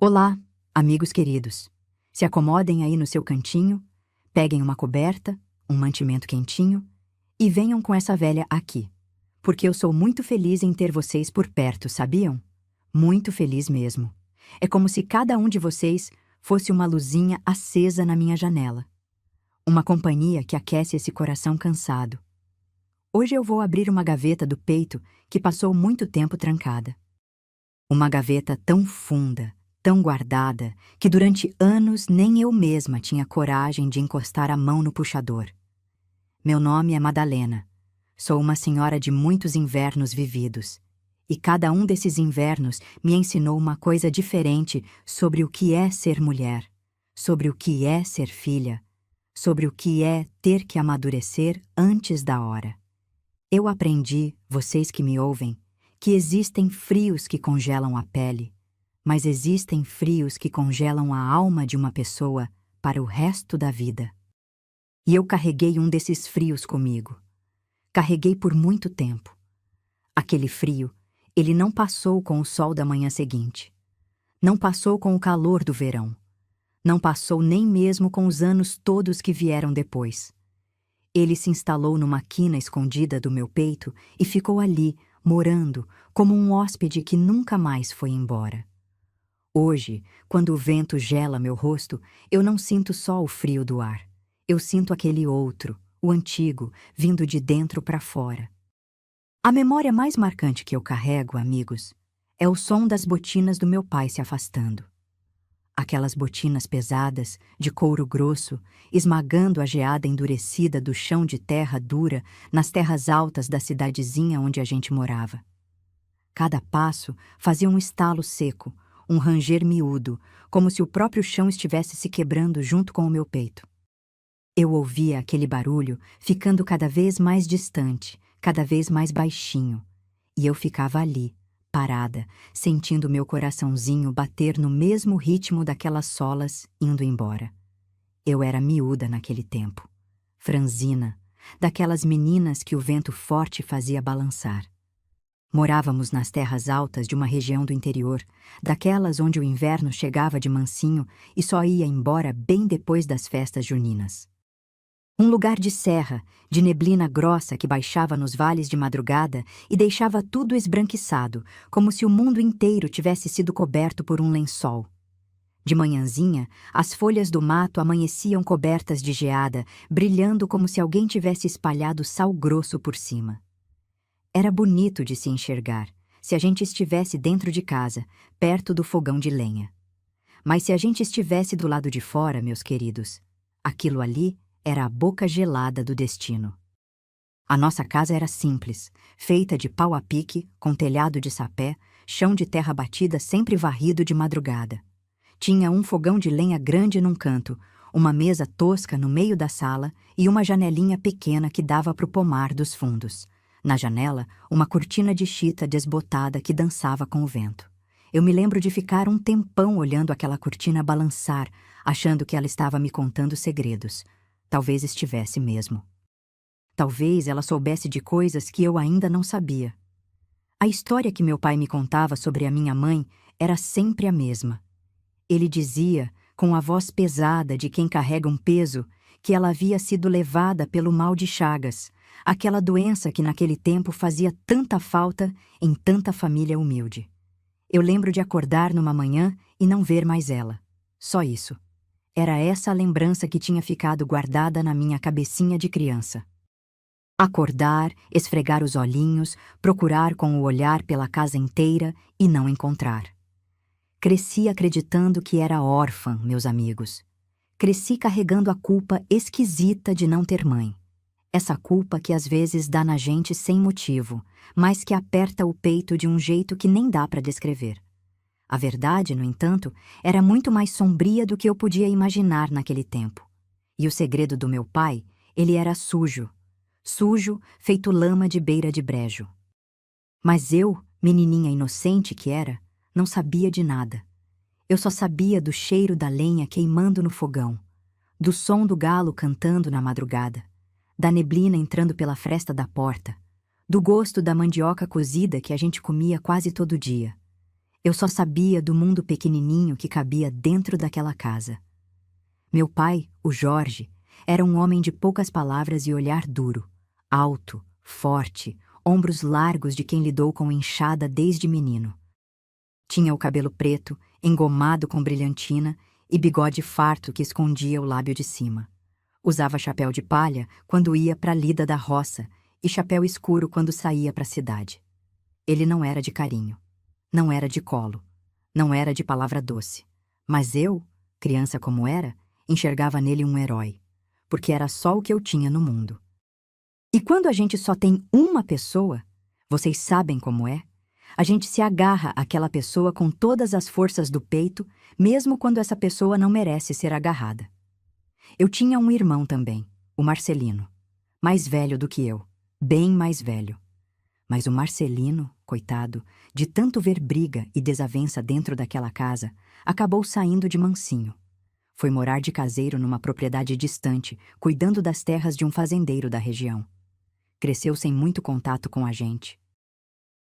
Olá, amigos queridos. Se acomodem aí no seu cantinho, peguem uma coberta, um mantimento quentinho e venham com essa velha aqui, porque eu sou muito feliz em ter vocês por perto, sabiam? Muito feliz mesmo. É como se cada um de vocês fosse uma luzinha acesa na minha janela. Uma companhia que aquece esse coração cansado. Hoje eu vou abrir uma gaveta do peito que passou muito tempo trancada. Uma gaveta tão funda, tão guardada, que durante anos nem eu mesma tinha coragem de encostar a mão no puxador. Meu nome é Madalena. Sou uma senhora de muitos invernos vividos. E cada um desses invernos me ensinou uma coisa diferente sobre o que é ser mulher, sobre o que é ser filha, sobre o que é ter que amadurecer antes da hora. Eu aprendi, vocês que me ouvem, que existem frios que congelam a pele, mas existem frios que congelam a alma de uma pessoa para o resto da vida. E eu carreguei um desses frios comigo. Carreguei por muito tempo. Aquele frio, ele não passou com o sol da manhã seguinte. Não passou com o calor do verão. Não passou nem mesmo com os anos todos que vieram depois. Ele se instalou numa quina escondida do meu peito e ficou ali, morando, como um hóspede que nunca mais foi embora. Hoje, quando o vento gela meu rosto, eu não sinto só o frio do ar. Eu sinto aquele outro, o antigo, vindo de dentro para fora. A memória mais marcante que eu carrego, amigos, é o som das botinas do meu pai se afastando. Aquelas botinas pesadas, de couro grosso, esmagando a geada endurecida do chão de terra dura nas terras altas da cidadezinha onde a gente morava. Cada passo fazia um estalo seco, um ranger miúdo, como se o próprio chão estivesse se quebrando junto com o meu peito. Eu ouvia aquele barulho ficando cada vez mais distante, cada vez mais baixinho, e eu ficava ali, parada, sentindo meu coraçãozinho bater no mesmo ritmo daquelas solas indo embora. Eu era miúda naquele tempo, franzina, daquelas meninas que o vento forte fazia balançar. Morávamos nas terras altas de uma região do interior, daquelas onde o inverno chegava de mansinho e só ia embora bem depois das festas juninas. Um lugar de serra, de neblina grossa que baixava nos vales de madrugada e deixava tudo esbranquiçado, como se o mundo inteiro tivesse sido coberto por um lençol. De manhãzinha, as folhas do mato amanheciam cobertas de geada, brilhando como se alguém tivesse espalhado sal grosso por cima. Era bonito de se enxergar, se a gente estivesse dentro de casa, perto do fogão de lenha. Mas se a gente estivesse do lado de fora, meus queridos, aquilo ali era a boca gelada do destino. A nossa casa era simples, feita de pau a pique, com telhado de sapé, chão de terra batida sempre varrido de madrugada. Tinha um fogão de lenha grande num canto, uma mesa tosca no meio da sala e uma janelinha pequena que dava para o pomar dos fundos. Na janela, uma cortina de chita desbotada que dançava com o vento. Eu me lembro de ficar um tempão olhando aquela cortina balançar, achando que ela estava me contando segredos. Talvez estivesse mesmo. Talvez ela soubesse de coisas que eu ainda não sabia. A história que meu pai me contava sobre a minha mãe era sempre a mesma. Ele dizia, com a voz pesada de quem carrega um peso, que ela havia sido levada pelo mal de Chagas, aquela doença que naquele tempo fazia tanta falta em tanta família humilde. Eu lembro de acordar numa manhã e não ver mais ela. Só isso. Era essa a lembrança que tinha ficado guardada na minha cabecinha de criança. Acordar, esfregar os olhinhos, procurar com o olhar pela casa inteira e não encontrar. Cresci acreditando que era órfã, meus amigos. Cresci carregando a culpa esquisita de não ter mãe. Essa culpa que às vezes dá na gente sem motivo, mas que aperta o peito de um jeito que nem dá para descrever. A verdade, no entanto, era muito mais sombria do que eu podia imaginar naquele tempo. E o segredo do meu pai, ele era sujo. Sujo, feito lama de beira de brejo. Mas eu, menininha inocente que era, não sabia de nada. Eu só sabia do cheiro da lenha queimando no fogão, do som do galo cantando na madrugada, da neblina entrando pela fresta da porta, do gosto da mandioca cozida que a gente comia quase todo dia. Eu só sabia do mundo pequenininho que cabia dentro daquela casa. Meu pai, o Jorge, era um homem de poucas palavras e olhar duro, alto, forte, ombros largos de quem lidou com enxada desde menino. Tinha o cabelo preto, engomado com brilhantina e bigode farto que escondia o lábio de cima. Usava chapéu de palha quando ia para a lida da roça e chapéu escuro quando saía para a cidade. Ele não era de carinho, não era de colo, não era de palavra doce. Mas eu, criança como era, enxergava nele um herói, porque era só o que eu tinha no mundo. E quando a gente só tem uma pessoa, vocês sabem como é? A gente se agarra àquela pessoa com todas as forças do peito, mesmo quando essa pessoa não merece ser agarrada. Eu tinha um irmão também, o Marcelino, mais velho do que eu, bem mais velho. Mas o Marcelino, coitado, de tanto ver briga e desavença dentro daquela casa, acabou saindo de mansinho. Foi morar de caseiro numa propriedade distante, cuidando das terras de um fazendeiro da região. Cresceu sem muito contato com a gente.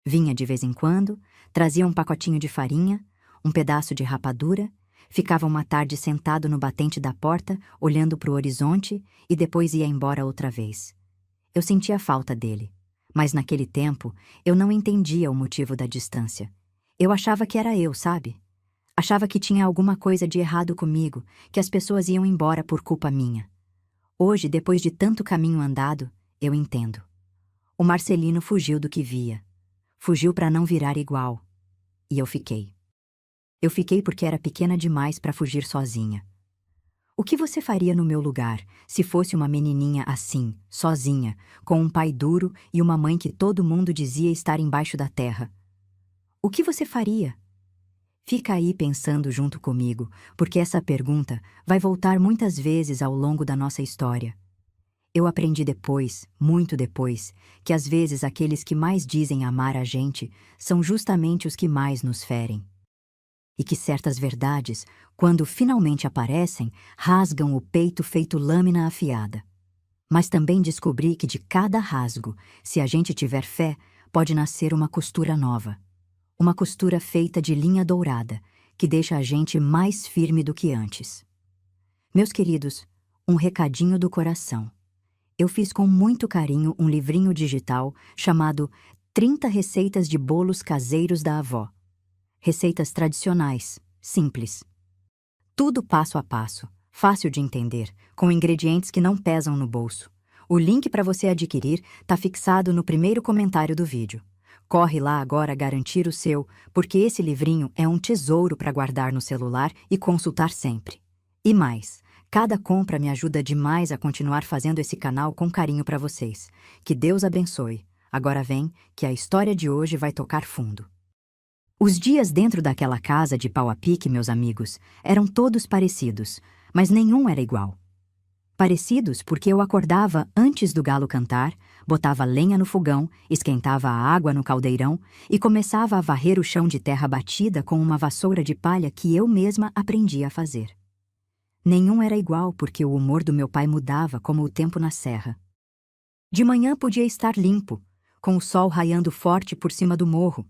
Vinha de vez em quando, trazia um pacotinho de farinha, um pedaço de rapadura, ficava uma tarde sentado no batente da porta, olhando para o horizonte e depois ia embora outra vez. Eu sentia falta dele, mas naquele tempo eu não entendia o motivo da distância. Eu achava que era eu, sabe? Achava que tinha alguma coisa de errado comigo, que as pessoas iam embora por culpa minha. Hoje, depois de tanto caminho andado, eu entendo. O Marcelino fugiu do que via. Fugiu para não virar igual. E eu fiquei. Eu fiquei porque era pequena demais para fugir sozinha. O que você faria no meu lugar, se fosse uma menininha assim, sozinha, com um pai duro e uma mãe que todo mundo dizia estar embaixo da terra? O que você faria? Fica aí pensando junto comigo, porque essa pergunta vai voltar muitas vezes ao longo da nossa história. Eu aprendi depois, muito depois, que às vezes aqueles que mais dizem amar a gente são justamente os que mais nos ferem. E que certas verdades, quando finalmente aparecem, rasgam o peito feito lâmina afiada. Mas também descobri que de cada rasgo, se a gente tiver fé, pode nascer uma costura nova. Uma costura feita de linha dourada, que deixa a gente mais firme do que antes. Meus queridos, um recadinho do coração. Eu fiz com muito carinho um livrinho digital chamado 30 receitas de bolos caseiros da avó. Receitas tradicionais, simples. Tudo passo a passo, fácil de entender, com ingredientes que não pesam no bolso. O link para você adquirir está fixado no primeiro comentário do vídeo. Corre lá agora garantir o seu, porque esse livrinho é um tesouro para guardar no celular e consultar sempre. E mais, cada compra me ajuda demais a continuar fazendo esse canal com carinho para vocês. Que Deus abençoe. Agora vem, que a história de hoje vai tocar fundo. Os dias dentro daquela casa de pau a pique, meus amigos, eram todos parecidos, mas nenhum era igual. Parecidos porque eu acordava antes do galo cantar, botava lenha no fogão, esquentava a água no caldeirão e começava a varrer o chão de terra batida com uma vassoura de palha que eu mesma aprendi a fazer. Nenhum era igual porque o humor do meu pai mudava como o tempo na serra. De manhã podia estar limpo, com o sol raiando forte por cima do morro,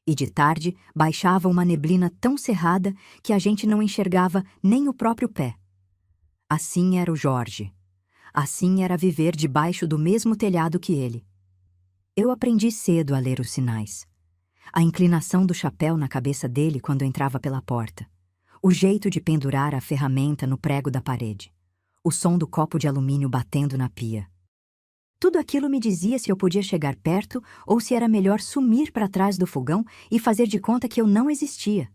e de tarde baixava uma neblina tão cerrada que a gente não enxergava nem o próprio pé. Assim era o Jorge. Assim era viver debaixo do mesmo telhado que ele. Eu aprendi cedo a ler os sinais. A inclinação do chapéu na cabeça dele quando entrava pela porta. O jeito de pendurar a ferramenta no prego da parede. O som do copo de alumínio batendo na pia. Tudo aquilo me dizia se eu podia chegar perto ou se era melhor sumir para trás do fogão e fazer de conta que eu não existia.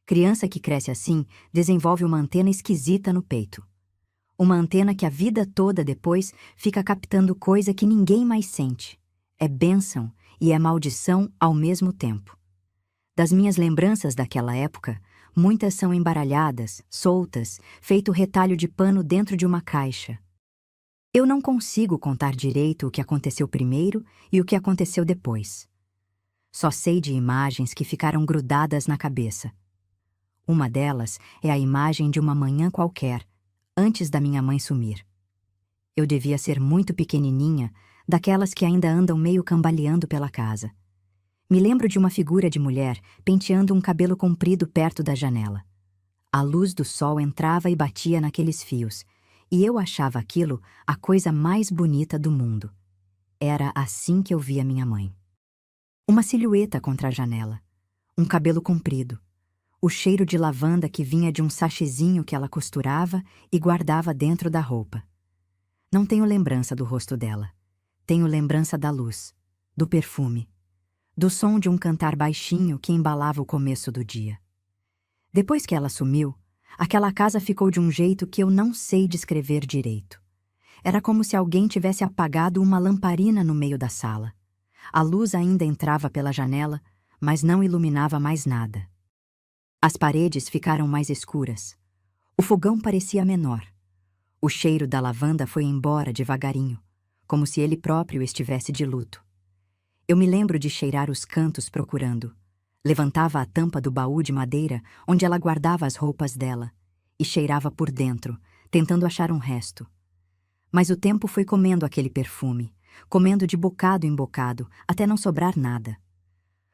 Criança que cresce assim desenvolve uma antena esquisita no peito. Uma antena que a vida toda depois fica captando coisa que ninguém mais sente. É bênção e é maldição ao mesmo tempo. Das minhas lembranças daquela época, muitas são embaralhadas, soltas, feito retalho de pano dentro de uma caixa. Eu não consigo contar direito o que aconteceu primeiro e o que aconteceu depois. Só sei de imagens que ficaram grudadas na cabeça. Uma delas é a imagem de uma manhã qualquer, antes da minha mãe sumir. Eu devia ser muito pequenininha, daquelas que ainda andam meio cambaleando pela casa. Me lembro de uma figura de mulher penteando um cabelo comprido perto da janela. A luz do sol entrava e batia naqueles fios, e eu achava aquilo a coisa mais bonita do mundo. Era assim que eu via minha mãe. Uma silhueta contra a janela, um cabelo comprido, o cheiro de lavanda que vinha de um sachêzinho que ela costurava e guardava dentro da roupa. Não tenho lembrança do rosto dela. Tenho lembrança da luz, do perfume, do som de um cantar baixinho que embalava o começo do dia. Depois que ela sumiu, aquela casa ficou de um jeito que eu não sei descrever direito. Era como se alguém tivesse apagado uma lamparina no meio da sala. A luz ainda entrava pela janela, mas não iluminava mais nada. As paredes ficaram mais escuras. O fogão parecia menor. O cheiro da lavanda foi embora devagarinho, como se ele próprio estivesse de luto. Eu me lembro de cheirar os cantos procurando. Levantava a tampa do baú de madeira onde ela guardava as roupas dela e cheirava por dentro, tentando achar um resto. Mas o tempo foi comendo aquele perfume, comendo de bocado em bocado, até não sobrar nada.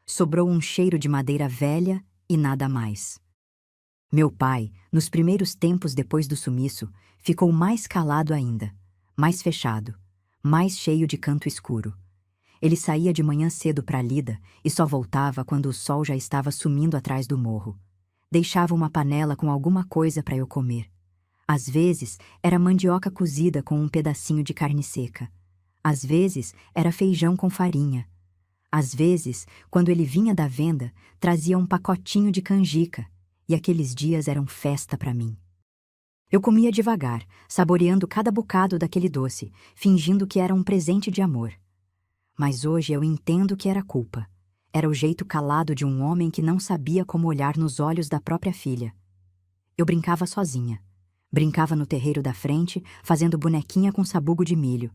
Sobrou um cheiro de madeira velha e nada mais. Meu pai, nos primeiros tempos depois do sumiço, ficou mais calado ainda, mais fechado, mais cheio de canto escuro. Ele saía de manhã cedo para a lida e só voltava quando o sol já estava sumindo atrás do morro. Deixava uma panela com alguma coisa para eu comer. Às vezes, era mandioca cozida com um pedacinho de carne seca. Às vezes, era feijão com farinha. Às vezes, quando ele vinha da venda, trazia um pacotinho de canjica, e aqueles dias eram festa para mim. Eu comia devagar, saboreando cada bocado daquele doce, fingindo que era um presente de amor. Mas hoje eu entendo que era culpa. Era o jeito calado de um homem que não sabia como olhar nos olhos da própria filha. Eu brincava sozinha. Brincava no terreiro da frente, fazendo bonequinha com sabugo de milho.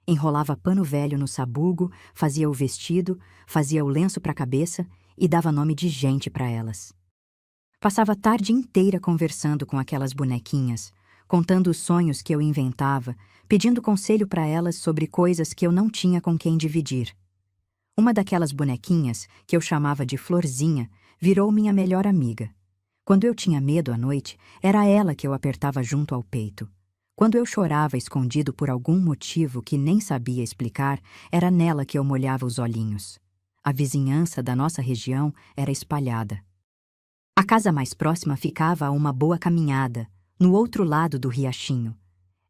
Enrolava pano velho no sabugo, fazia o vestido, fazia o lenço para a cabeça e dava nome de gente para elas. Passava a tarde inteira conversando com aquelas bonequinhas, contando os sonhos que eu inventava, pedindo conselho para elas sobre coisas que eu não tinha com quem dividir. Uma daquelas bonequinhas, que eu chamava de Florzinha, virou minha melhor amiga. Quando eu tinha medo à noite, era ela que eu apertava junto ao peito. Quando eu chorava escondido por algum motivo que nem sabia explicar, era nela que eu molhava os olhinhos. A vizinhança da nossa região era espalhada. A casa mais próxima ficava a uma boa caminhada, no outro lado do riachinho.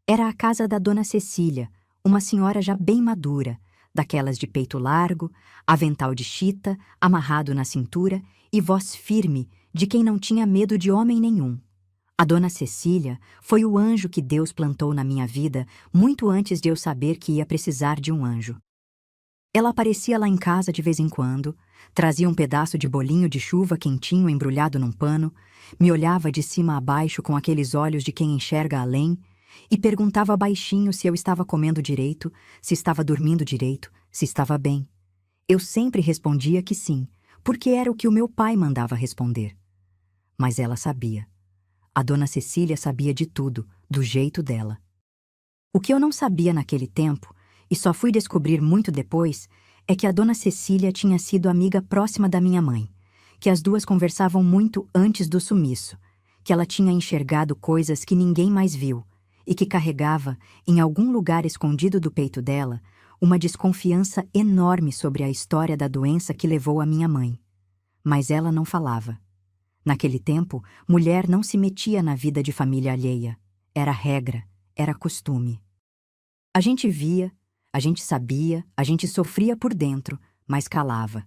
Era a casa da Dona Cecília, uma senhora já bem madura, daquelas de peito largo, avental de chita, amarrado na cintura e voz firme de quem não tinha medo de homem nenhum. A Dona Cecília foi o anjo que Deus plantou na minha vida muito antes de eu saber que ia precisar de um anjo. Ela aparecia lá em casa de vez em quando, trazia um pedaço de bolinho de chuva quentinho embrulhado num pano, me olhava de cima a baixo com aqueles olhos de quem enxerga além e perguntava baixinho se eu estava comendo direito, se estava dormindo direito, se estava bem. Eu sempre respondia que sim, porque era o que o meu pai mandava responder. Mas ela sabia. A Dona Cecília sabia de tudo, do jeito dela. O que eu não sabia naquele tempo, e só fui descobrir muito depois, é que a Dona Cecília tinha sido amiga próxima da minha mãe, que as duas conversavam muito antes do sumiço, que ela tinha enxergado coisas que ninguém mais viu, e que carregava, em algum lugar escondido do peito dela, uma desconfiança enorme sobre a história da doença que levou a minha mãe. Mas ela não falava. Naquele tempo, mulher não se metia na vida de família alheia. Era regra, era costume. A gente via, a gente sabia, a gente sofria por dentro, mas calava.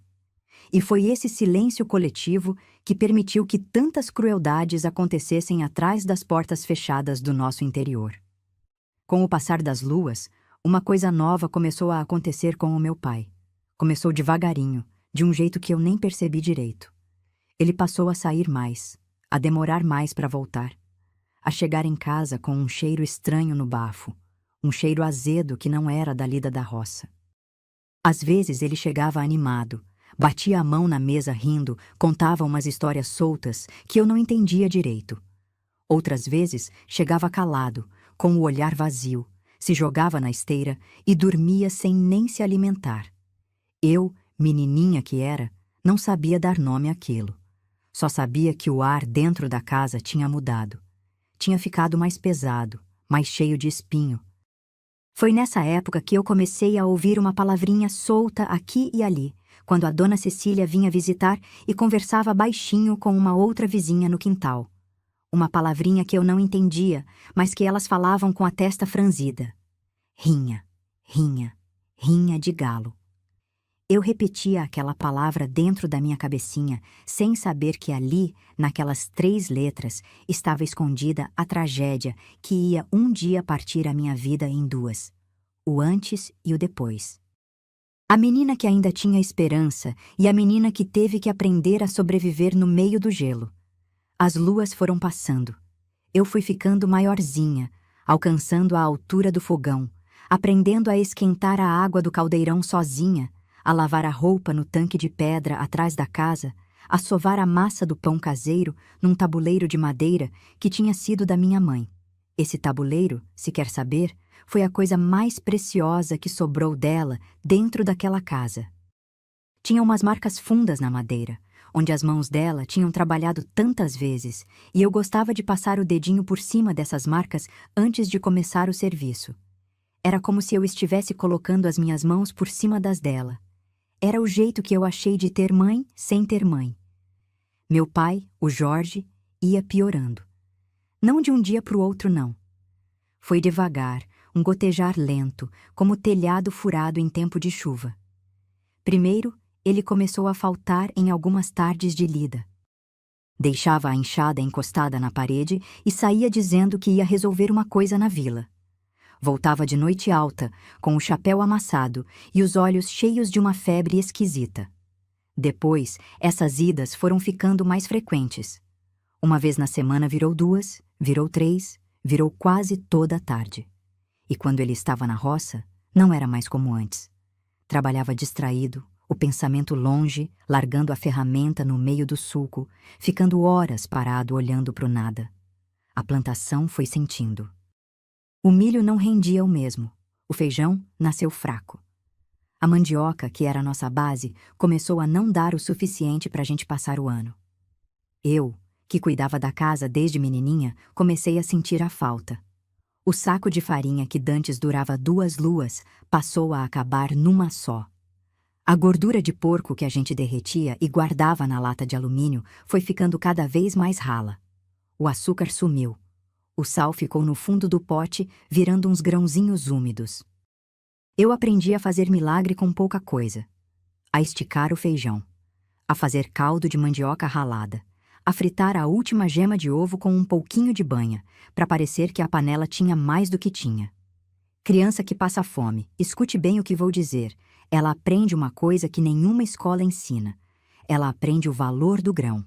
E foi esse silêncio coletivo que permitiu que tantas crueldades acontecessem atrás das portas fechadas do nosso interior. Com o passar das luas, uma coisa nova começou a acontecer com o meu pai. Começou devagarinho, de um jeito que eu nem percebi direito. Ele passou a sair mais, a demorar mais para voltar, a chegar em casa com um cheiro estranho no bafo, um cheiro azedo que não era da lida da roça. Às vezes ele chegava animado, batia a mão na mesa rindo, contava umas histórias soltas que eu não entendia direito. Outras vezes chegava calado, com o olhar vazio, se jogava na esteira e dormia sem nem se alimentar. Eu, menininha que era, não sabia dar nome àquilo. Só sabia que o ar dentro da casa tinha mudado. Tinha ficado mais pesado, mais cheio de espinho. Foi nessa época que eu comecei a ouvir uma palavrinha solta aqui e ali, quando a dona Cecília vinha visitar e conversava baixinho com uma outra vizinha no quintal. Uma palavrinha que eu não entendia, mas que elas falavam com a testa franzida. Rinha, rinha, rinha de galo. Eu repetia aquela palavra dentro da minha cabecinha, sem saber que ali, naquelas 3 letras, estava escondida a tragédia que ia um dia partir a minha vida em 2, o antes e o depois. A menina que ainda tinha esperança e a menina que teve que aprender a sobreviver no meio do gelo. As luas foram passando. Eu fui ficando maiorzinha, alcançando a altura do fogão, aprendendo a esquentar a água do caldeirão sozinha, a lavar a roupa no tanque de pedra atrás da casa, a sovar a massa do pão caseiro num tabuleiro de madeira que tinha sido da minha mãe. Esse tabuleiro, se quer saber, foi a coisa mais preciosa que sobrou dela dentro daquela casa. Tinha umas marcas fundas na madeira, onde as mãos dela tinham trabalhado tantas vezes, e eu gostava de passar o dedinho por cima dessas marcas antes de começar o serviço. Era como se eu estivesse colocando as minhas mãos por cima das dela. Era o jeito que eu achei de ter mãe sem ter mãe. Meu pai, o Jorge, ia piorando. Não de um dia para o outro, não. Foi devagar, um gotejar lento, como telhado furado em tempo de chuva. Primeiro, ele começou a faltar em algumas tardes de lida. Deixava a enxada encostada na parede e saía dizendo que ia resolver uma coisa na vila. Voltava de noite alta, com o chapéu amassado e os olhos cheios de uma febre esquisita. Depois, essas idas foram ficando mais frequentes. Uma vez na semana virou 2, virou 3, virou quase toda a tarde. E quando ele estava na roça, não era mais como antes. Trabalhava distraído, o pensamento longe, largando a ferramenta no meio do sulco, ficando horas parado olhando para o nada. A plantação foi sentindo. O milho não rendia o mesmo. O feijão nasceu fraco. A mandioca, que era a nossa base, começou a não dar o suficiente para a gente passar o ano. Eu, que cuidava da casa desde menininha, comecei a sentir a falta. O saco de farinha que dantes durava 2 luas passou a acabar numa só. A gordura de porco que a gente derretia e guardava na lata de alumínio foi ficando cada vez mais rala. O açúcar sumiu. O sal ficou no fundo do pote, virando uns grãozinhos úmidos. Eu aprendi a fazer milagre com pouca coisa. A esticar o feijão. A fazer caldo de mandioca ralada. A fritar a última gema de ovo com um pouquinho de banha, para parecer que a panela tinha mais do que tinha. Criança que passa fome, escute bem o que vou dizer. Ela aprende uma coisa que nenhuma escola ensina. Ela aprende o valor do grão,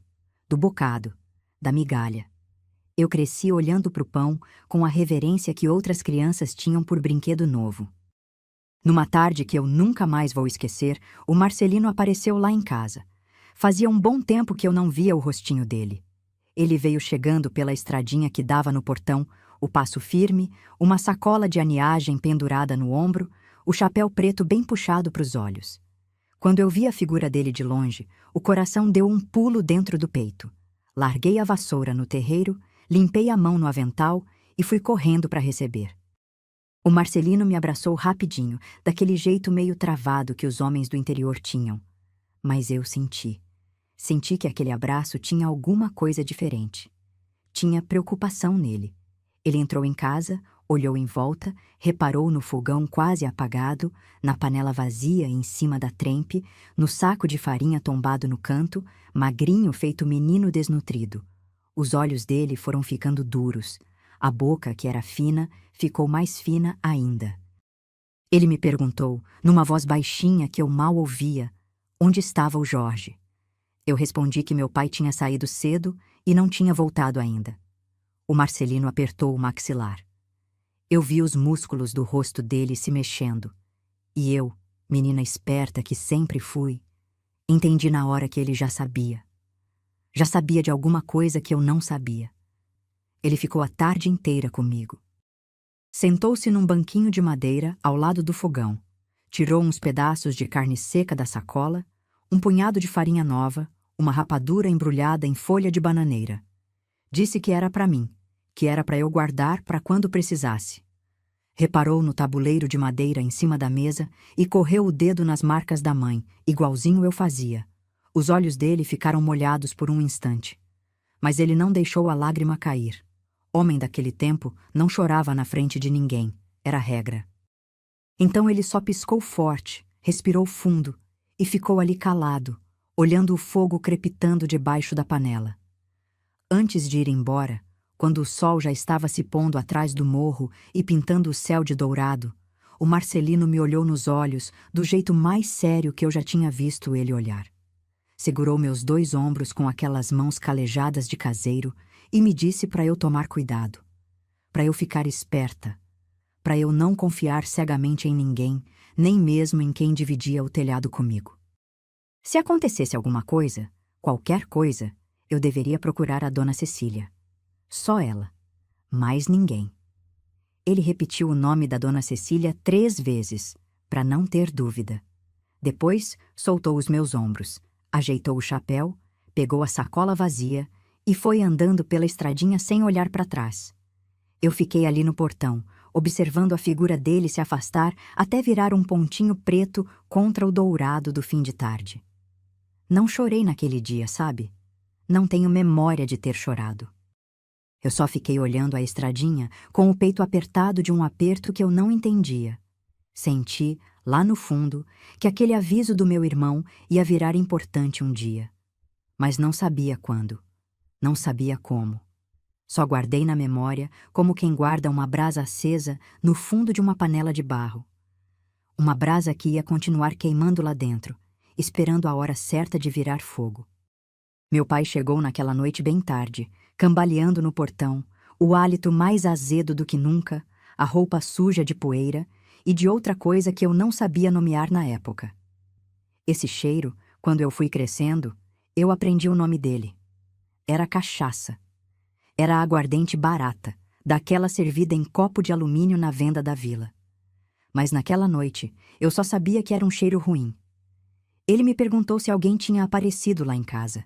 do bocado, da migalha. Eu cresci olhando para o pão com a reverência que outras crianças tinham por brinquedo novo. Numa tarde que eu nunca mais vou esquecer, o Marcelino apareceu lá em casa. Fazia um bom tempo que eu não via o rostinho dele. Ele veio chegando pela estradinha que dava no portão, o passo firme, uma sacola de aniagem pendurada no ombro, o chapéu preto bem puxado para os olhos. Quando eu vi a figura dele de longe, o coração deu um pulo dentro do peito. Larguei a vassoura no terreiro, limpei a mão no avental e fui correndo para receber. O Marcelino me abraçou rapidinho, daquele jeito meio travado que os homens do interior tinham. Mas eu senti. Senti que aquele abraço tinha alguma coisa diferente. Tinha preocupação nele. Ele entrou em casa, olhou em volta, reparou no fogão quase apagado, na panela vazia em cima da trempe, no saco de farinha tombado no canto, magrinho feito menino desnutrido. Os olhos dele foram ficando duros. A boca, que era fina, ficou mais fina ainda. Ele me perguntou, numa voz baixinha que eu mal ouvia, onde estava o Jorge. Eu respondi que meu pai tinha saído cedo e não tinha voltado ainda. O Marcelino apertou o maxilar. Eu vi os músculos do rosto dele se mexendo. E eu, menina esperta que sempre fui, entendi na hora que ele já sabia. Já sabia de alguma coisa que eu não sabia. Ele ficou a tarde inteira comigo. Sentou-se num banquinho de madeira ao lado do fogão. Tirou uns pedaços de carne seca da sacola, um punhado de farinha nova, uma rapadura embrulhada em folha de bananeira. Disse que era para mim, que era para eu guardar para quando precisasse. Reparou no tabuleiro de madeira em cima da mesa e correu o dedo nas marcas da mãe, igualzinho eu fazia. Os olhos dele ficaram molhados por um instante. Mas ele não deixou a lágrima cair. Homem daquele tempo não chorava na frente de ninguém, era regra. Então ele só piscou forte, respirou fundo e ficou ali calado, olhando o fogo crepitando debaixo da panela. Antes de ir embora, quando o sol já estava se pondo atrás do morro e pintando o céu de dourado, o Marcelino me olhou nos olhos do jeito mais sério que eu já tinha visto ele olhar. Segurou meus 2 ombros com aquelas mãos calejadas de caseiro e me disse para eu tomar cuidado, para eu ficar esperta, para eu não confiar cegamente em ninguém, nem mesmo em quem dividia o telhado comigo. Se acontecesse alguma coisa, qualquer coisa, eu deveria procurar a dona Cecília. Só ela. Mais ninguém. Ele repetiu o nome da dona Cecília 3 vezes, para não ter dúvida. Depois, soltou os meus ombros, ajeitou o chapéu, pegou a sacola vazia e foi andando pela estradinha sem olhar para trás. Eu fiquei ali no portão, observando a figura dele se afastar até virar um pontinho preto contra o dourado do fim de tarde. Não chorei naquele dia, sabe? Não tenho memória de ter chorado. Eu só fiquei olhando a estradinha com o peito apertado de um aperto que eu não entendia. Senti, lá no fundo, que aquele aviso do meu irmão ia virar importante um dia. Mas não sabia quando. Não sabia como. Só guardei na memória como quem guarda uma brasa acesa no fundo de uma panela de barro. Uma brasa que ia continuar queimando lá dentro, esperando a hora certa de virar fogo. Meu pai chegou naquela noite bem tarde, cambaleando no portão, o hálito mais azedo do que nunca, a roupa suja de poeira e de outra coisa que eu não sabia nomear na época. Esse cheiro, quando eu fui crescendo, eu aprendi o nome dele. Era cachaça. Era aguardente barata, daquela servida em copo de alumínio na venda da vila. Mas naquela noite, eu só sabia que era um cheiro ruim. Ele me perguntou se alguém tinha aparecido lá em casa.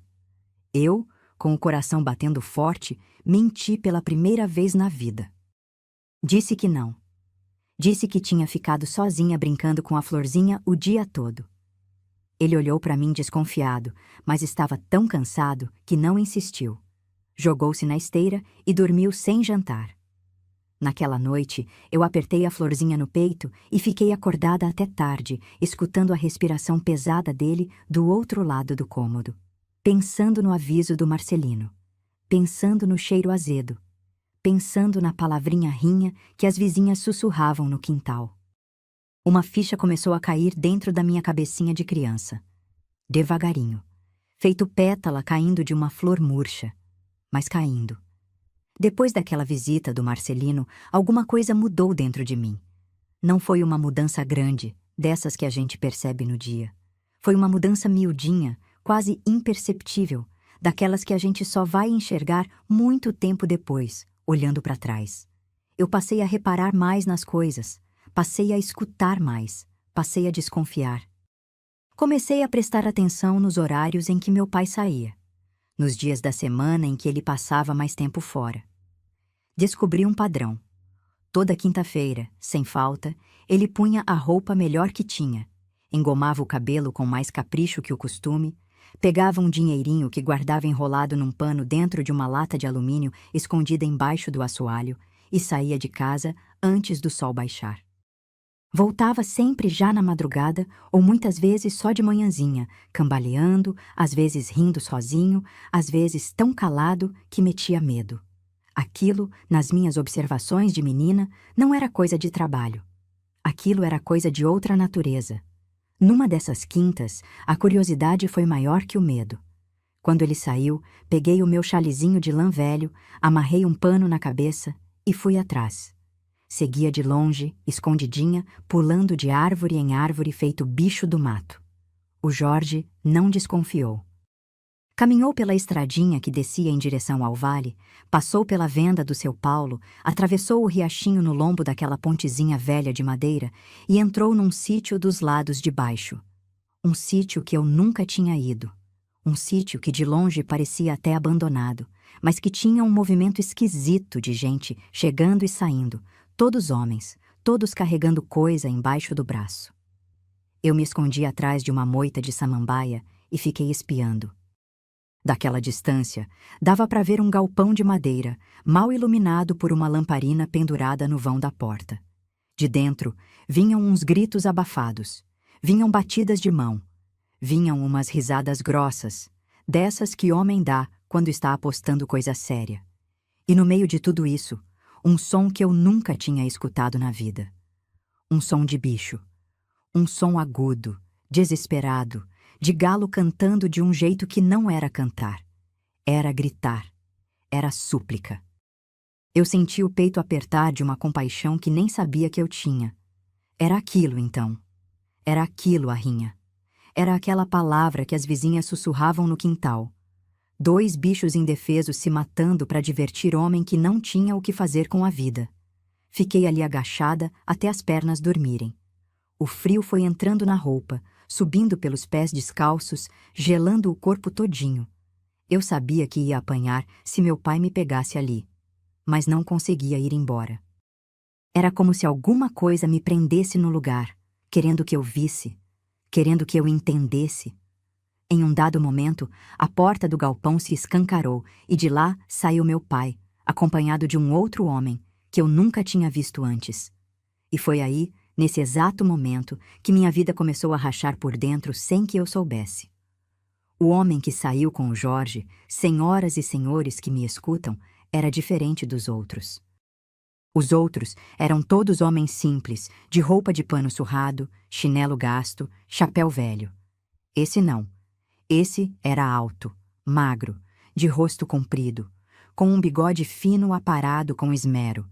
Eu, com o coração batendo forte, menti pela primeira vez na vida. Disse que não. Disse que tinha ficado sozinha brincando com a florzinha o dia todo. Ele olhou para mim desconfiado, mas estava tão cansado que não insistiu. Jogou-se na esteira e dormiu sem jantar. Naquela noite, eu apertei a florzinha no peito e fiquei acordada até tarde, escutando a respiração pesada dele do outro lado do cômodo. Pensando no aviso do Marcelino, pensando no cheiro azedo, pensando na palavrinha rinha que as vizinhas sussurravam no quintal. Uma ficha começou a cair dentro da minha cabecinha de criança. Devagarinho, feito pétala caindo de uma flor murcha, mas caindo. Depois daquela visita do Marcelino, alguma coisa mudou dentro de mim. Não foi uma mudança grande, dessas que a gente percebe no dia. Foi uma mudança miudinha, quase imperceptível, daquelas que a gente só vai enxergar muito tempo depois, olhando para trás. Eu passei a reparar mais nas coisas, passei a escutar mais, passei a desconfiar. Comecei a prestar atenção nos horários em que meu pai saía, nos dias da semana em que ele passava mais tempo fora. Descobri um padrão. Toda quinta-feira, sem falta, ele punha a roupa melhor que tinha, engomava o cabelo com mais capricho que o costume, pegava um dinheirinho que guardava enrolado num pano dentro de uma lata de alumínio escondida embaixo do assoalho e saía de casa antes do sol baixar. Voltava sempre já na madrugada ou muitas vezes só de manhãzinha, cambaleando, às vezes rindo sozinho, às vezes tão calado que metia medo. Aquilo, nas minhas observações de menina, não era coisa de trabalho. Aquilo era coisa de outra natureza. Numa dessas quintas, a curiosidade foi maior que o medo. Quando ele saiu, peguei o meu chalezinho de lã velho, amarrei um pano na cabeça e fui atrás. Seguia de longe, escondidinha, pulando de árvore em árvore feito bicho do mato. O Jorge não desconfiou. Caminhou pela estradinha que descia em direção ao vale, passou pela venda do seu Paulo, atravessou o riachinho no lombo daquela pontezinha velha de madeira e entrou num sítio dos lados de baixo. Um sítio que eu nunca tinha ido. Um sítio que de longe parecia até abandonado, mas que tinha um movimento esquisito de gente chegando e saindo, todos homens, todos carregando coisa embaixo do braço. Eu me escondi atrás de uma moita de samambaia e fiquei espiando. Daquela distância, dava para ver um galpão de madeira, mal iluminado por uma lamparina pendurada no vão da porta. De dentro, vinham uns gritos abafados, vinham batidas de mão, vinham umas risadas grossas, dessas que homem dá quando está apostando coisa séria. E no meio de tudo isso, um som que eu nunca tinha escutado na vida. Um som de bicho. Um som agudo, desesperado, de galo cantando de um jeito que não era cantar. Era gritar. Era súplica. Eu senti o peito apertar de uma compaixão que nem sabia que eu tinha. Era aquilo, então. Era aquilo, a rinha. Era aquela palavra que as vizinhas sussurravam no quintal. Dois bichos indefesos se matando para divertir homem que não tinha o que fazer com a vida. Fiquei ali agachada até as pernas dormirem. O frio foi entrando na roupa, subindo pelos pés descalços, gelando o corpo todinho. Eu sabia que ia apanhar se meu pai me pegasse ali, mas não conseguia ir embora. Era como se alguma coisa me prendesse no lugar, querendo que eu visse, querendo que eu entendesse. Em um dado momento, a porta do galpão se escancarou e de lá saiu meu pai, acompanhado de um outro homem que eu nunca tinha visto antes. E foi aí, nesse exato momento, que minha vida começou a rachar por dentro sem que eu soubesse. O homem que saiu com o Jorge, senhoras e senhores que me escutam, era diferente dos outros. Os outros eram todos homens simples, de roupa de pano surrado, chinelo gasto, chapéu velho. Esse não. Esse era alto, magro, de rosto comprido, com um bigode fino aparado com esmero.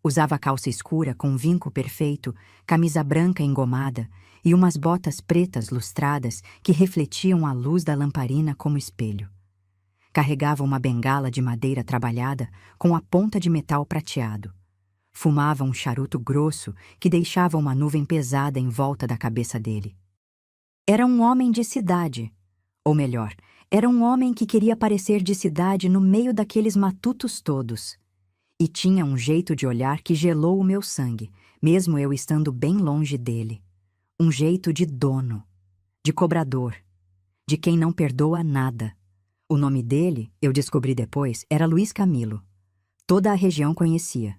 Usava calça escura com vinco perfeito, camisa branca engomada e umas botas pretas lustradas que refletiam a luz da lamparina como espelho. Carregava uma bengala de madeira trabalhada com a ponta de metal prateado. Fumava um charuto grosso que deixava uma nuvem pesada em volta da cabeça dele. Era um homem de cidade. Ou melhor, era um homem que queria parecer de cidade no meio daqueles matutos todos. E tinha um jeito de olhar que gelou o meu sangue, mesmo eu estando bem longe dele. Um jeito de dono, de cobrador, de quem não perdoa nada. O nome dele, eu descobri depois, era Luiz Camilo. Toda a região conhecia.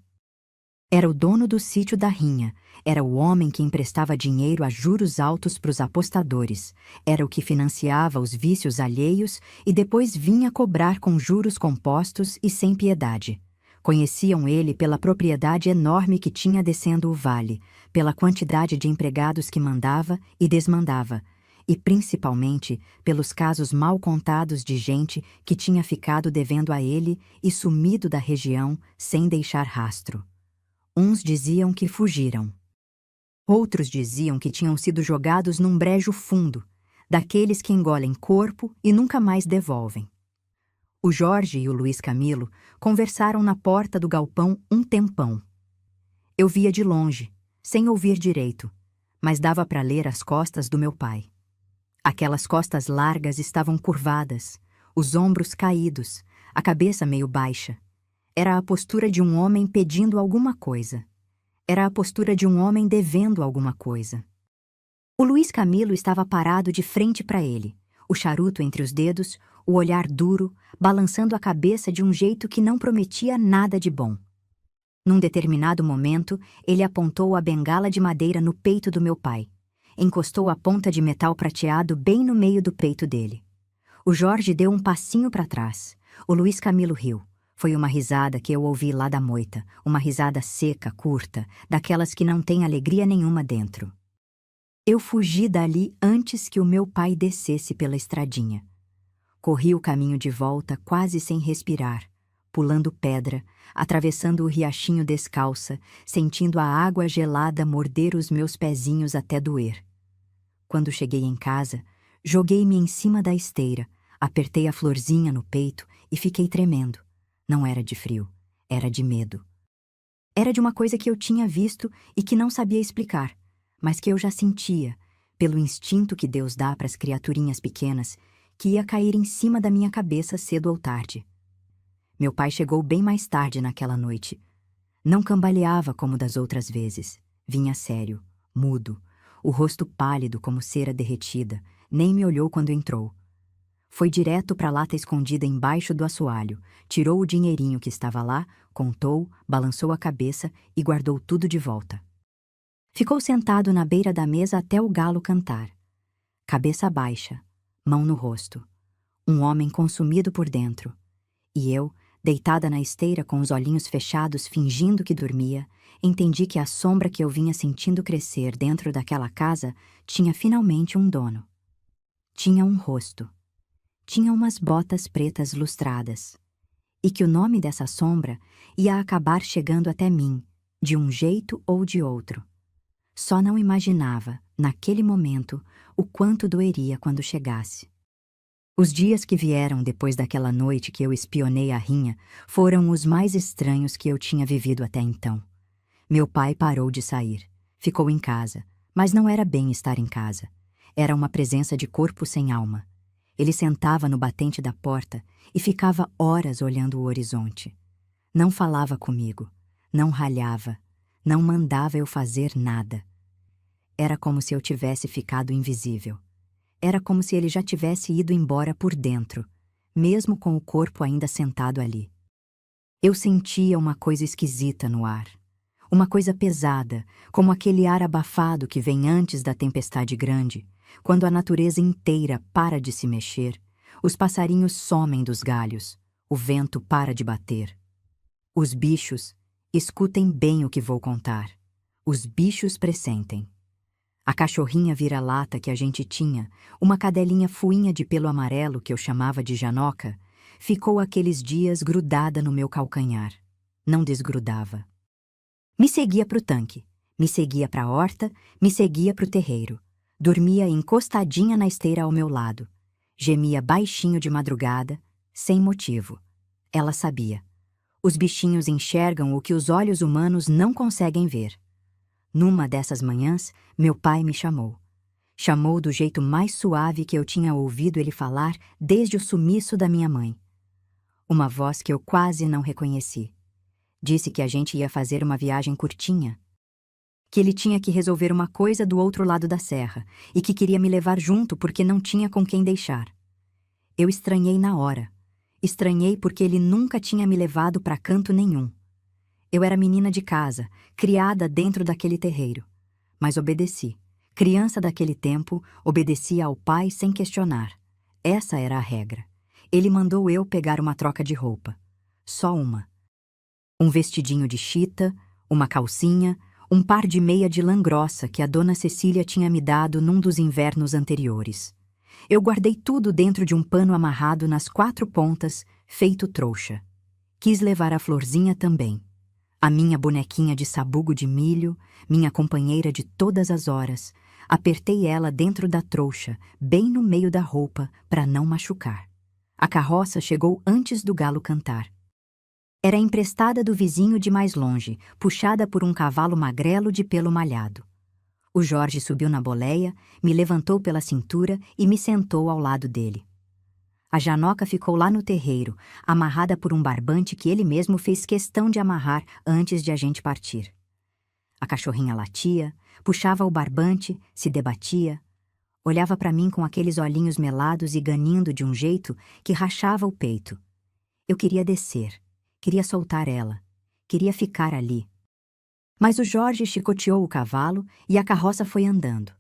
Era o dono do sítio da Rinha, era o homem que emprestava dinheiro a juros altos para os apostadores, era o que financiava os vícios alheios e depois vinha cobrar com juros compostos e sem piedade. Conheciam ele pela propriedade enorme que tinha descendo o vale, pela quantidade de empregados que mandava e desmandava, e principalmente pelos casos mal contados de gente que tinha ficado devendo a ele e sumido da região sem deixar rastro. Uns diziam que fugiram. Outros diziam que tinham sido jogados num brejo fundo, daqueles que engolem corpo e nunca mais devolvem. O Jorge e o Luiz Camilo conversaram na porta do galpão um tempão. Eu via de longe, sem ouvir direito, mas dava para ler as costas do meu pai. Aquelas costas largas estavam curvadas, os ombros caídos, a cabeça meio baixa. Era a postura de um homem pedindo alguma coisa. Era a postura de um homem devendo alguma coisa. O Luiz Camilo estava parado de frente para ele, o charuto entre os dedos, o olhar duro, balançando a cabeça de um jeito que não prometia nada de bom. Num determinado momento, ele apontou a bengala de madeira no peito do meu pai. Encostou a ponta de metal prateado bem no meio do peito dele. O Jorge deu um passinho para trás. O Luiz Camilo riu. Foi uma risada que eu ouvi lá da moita, uma risada seca, curta, daquelas que não tem alegria nenhuma dentro. Eu fugi dali antes que o meu pai descesse pela estradinha. Corri o caminho de volta quase sem respirar, pulando pedra, atravessando o riachinho descalça, sentindo a água gelada morder os meus pezinhos até doer. Quando cheguei em casa, joguei-me em cima da esteira, Apertei a florzinha no peito e fiquei tremendo. Não era de frio, era de medo. Era de uma coisa que eu tinha visto e que não sabia explicar, mas que eu já sentia, pelo instinto que Deus dá para as criaturinhas pequenas, que ia cair em cima da minha cabeça cedo ou tarde. Meu pai chegou bem mais tarde naquela noite. Não cambaleava como das outras vezes. Vinha sério, mudo, o rosto pálido como cera derretida, nem me olhou quando entrou. Foi direto para a lata escondida embaixo do assoalho, tirou o dinheirinho que estava lá, contou, balançou a cabeça e guardou tudo de volta. Ficou sentado na beira da mesa até o galo cantar. Cabeça baixa, mão no rosto. Um homem consumido por dentro. E eu, deitada na esteira com os olhinhos fechados fingindo que dormia, entendi que a sombra que eu vinha sentindo crescer dentro daquela casa tinha finalmente um dono. Tinha um rosto. Tinha umas botas pretas lustradas. E que o nome dessa sombra ia acabar chegando até mim, de um jeito ou de outro. Só não imaginava, naquele momento, o quanto doeria quando chegasse. Os dias que vieram depois daquela noite que eu espionei a Rinha foram os mais estranhos que eu tinha vivido até então. Meu pai parou de sair. Ficou em casa, mas não era bem estar em casa. Era uma presença de corpo sem alma. Ele sentava no batente da porta e ficava horas olhando o horizonte. Não falava comigo, não ralhava, não mandava eu fazer nada. Era como se eu tivesse ficado invisível. Era como se ele já tivesse ido embora por dentro, mesmo com o corpo ainda sentado ali. Eu sentia uma coisa esquisita no ar. Uma coisa pesada, como aquele ar abafado que vem antes da tempestade grande, quando a natureza inteira para de se mexer, os passarinhos somem dos galhos, o vento para de bater. Os bichos, escutem bem o que vou contar. Os bichos pressentem. A cachorrinha vira-lata que a gente tinha, uma cadelinha fuinha de pelo amarelo que eu chamava de Janoca, ficou aqueles dias grudada no meu calcanhar. Não desgrudava. Me seguia pro tanque, me seguia pra horta, me seguia pro terreiro. Dormia encostadinha na esteira ao meu lado. Gemia baixinho de madrugada, sem motivo. Ela sabia. Os bichinhos enxergam o que os olhos humanos não conseguem ver. Numa dessas manhãs, meu pai me chamou. Chamou do jeito mais suave que eu tinha ouvido ele falar desde o sumiço da minha mãe. Uma voz que eu quase não reconheci. Disse que a gente ia fazer uma viagem curtinha. Que ele tinha que resolver uma coisa do outro lado da serra e que queria me levar junto porque não tinha com quem deixar. Eu estranhei na hora. Estranhei porque ele nunca tinha me levado para canto nenhum. Eu era menina de casa, criada dentro daquele terreiro. Mas obedeci. Criança daquele tempo, obedecia ao pai sem questionar. Essa era a regra. Ele mandou eu pegar uma troca de roupa. Só uma. Um vestidinho de chita, uma calcinha, um par de meia de lã grossa que a dona Cecília tinha me dado num dos invernos anteriores. Eu guardei tudo dentro de um pano amarrado nas 4 pontas, feito trouxa. Quis levar a florzinha também. A minha bonequinha de sabugo de milho, minha companheira de todas as horas, apertei ela dentro da trouxa, bem no meio da roupa, para não machucar. A carroça chegou antes do galo cantar. Era emprestada do vizinho de mais longe, puxada por um cavalo magrelo de pelo malhado. O Jorge subiu na boleia, me levantou pela cintura e me sentou ao lado dele. A Janoca ficou lá no terreiro, amarrada por um barbante que ele mesmo fez questão de amarrar antes de a gente partir. A cachorrinha latia, puxava o barbante, se debatia, olhava para mim com aqueles olhinhos melados e ganindo de um jeito que rachava o peito. Eu queria descer, queria soltar ela, queria ficar ali. Mas o Jorge chicoteou o cavalo e a carroça foi andando.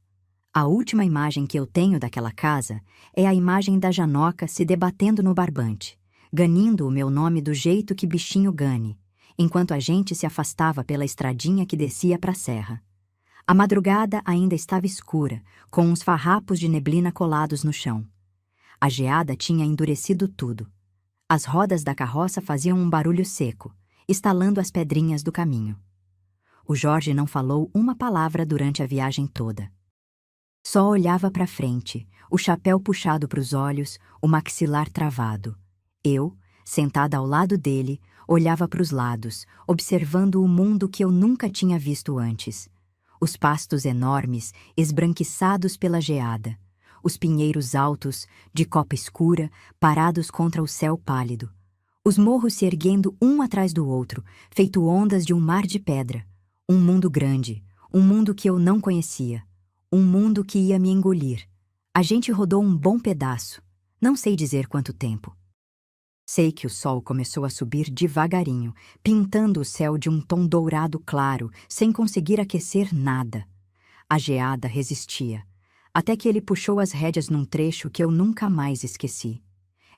A última imagem que eu tenho daquela casa é a imagem da Janoca se debatendo no barbante, ganindo o meu nome do jeito que bichinho gane, enquanto a gente se afastava pela estradinha que descia para a serra. A madrugada ainda estava escura, com uns farrapos de neblina colados no chão. A geada tinha endurecido tudo. As rodas da carroça faziam um barulho seco, estalando as pedrinhas do caminho. O Jorge não falou uma palavra durante a viagem toda. Só olhava para frente, o chapéu puxado para os olhos, o maxilar travado. Eu, sentada ao lado dele, olhava para os lados, observando o mundo que eu nunca tinha visto antes. Os pastos enormes, esbranquiçados pela geada. Os pinheiros altos, de copa escura, parados contra o céu pálido. Os morros se erguendo um atrás do outro, feito ondas de um mar de pedra. Um mundo grande, um mundo que eu não conhecia. Um mundo que ia me engolir. A gente rodou um bom pedaço. Não sei dizer quanto tempo. Sei que o sol começou a subir devagarinho, pintando o céu de um tom dourado claro, sem conseguir aquecer nada. A geada resistia, até que ele puxou as rédeas num trecho que eu nunca mais esqueci.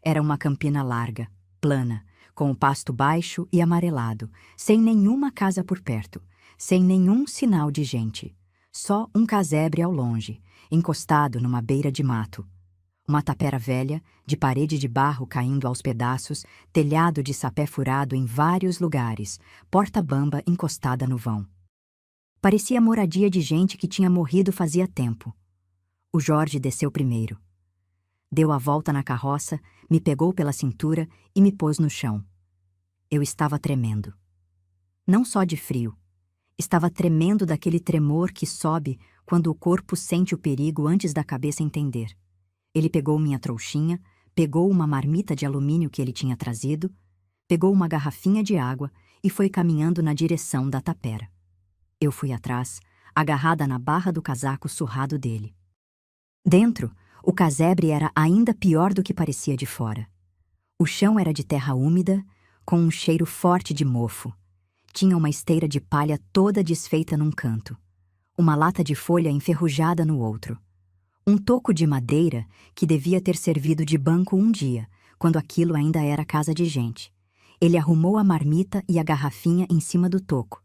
Era uma campina larga, plana, com o pasto baixo e amarelado, sem nenhuma casa por perto, sem nenhum sinal de gente. Só um casebre ao longe, encostado numa beira de mato. Uma tapera velha, de parede de barro caindo aos pedaços, telhado de sapé furado em vários lugares, porta bamba encostada no vão. Parecia moradia de gente que tinha morrido fazia tempo. O Jorge desceu primeiro. Deu a volta na carroça, me pegou pela cintura e me pôs no chão. Eu estava tremendo. Não só de frio. Estava tremendo daquele tremor que sobe quando o corpo sente o perigo antes da cabeça entender. Ele pegou minha trouxinha, pegou uma marmita de alumínio que ele tinha trazido, pegou uma garrafinha de água e foi caminhando na direção da tapera. Eu fui atrás, agarrada na barra do casaco surrado dele. Dentro, o casebre era ainda pior do que parecia de fora. O chão era de terra úmida, com um cheiro forte de mofo. Tinha uma esteira de palha toda desfeita num canto, uma lata de folha enferrujada no outro. Um toco de madeira que devia ter servido de banco um dia, quando aquilo ainda era casa de gente. Ele arrumou a marmita e a garrafinha em cima do toco.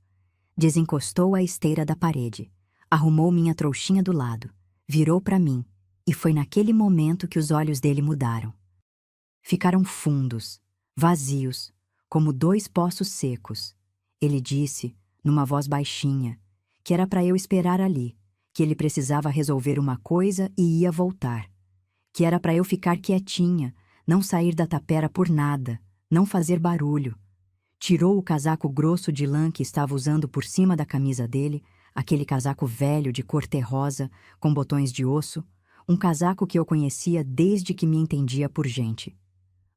Desencostou a esteira da parede. Arrumou minha trouxinha do lado. Virou para mim. E foi naquele momento que os olhos dele mudaram. Ficaram fundos, vazios, como dois poços secos. Ele disse, numa voz baixinha, que era para eu esperar ali, que ele precisava resolver uma coisa e ia voltar, que era para eu ficar quietinha, não sair da tapera por nada, não fazer barulho. Tirou o casaco grosso de lã que estava usando por cima da camisa dele, aquele casaco velho de cor terrosa, com botões de osso, um casaco que eu conhecia desde que me entendia por gente.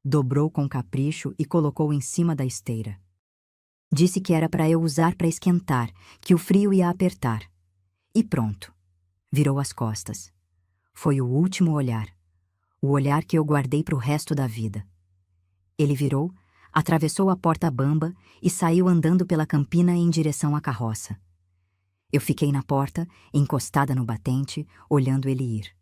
Dobrou com capricho e colocou em cima da esteira. Disse que era para eu usar para esquentar, que o frio ia apertar. E pronto. Virou as costas. Foi o último olhar. O olhar que eu guardei para o resto da vida. Ele virou, atravessou a porta bamba e saiu andando pela campina em direção à carroça. Eu fiquei na porta, encostada no batente, olhando ele ir.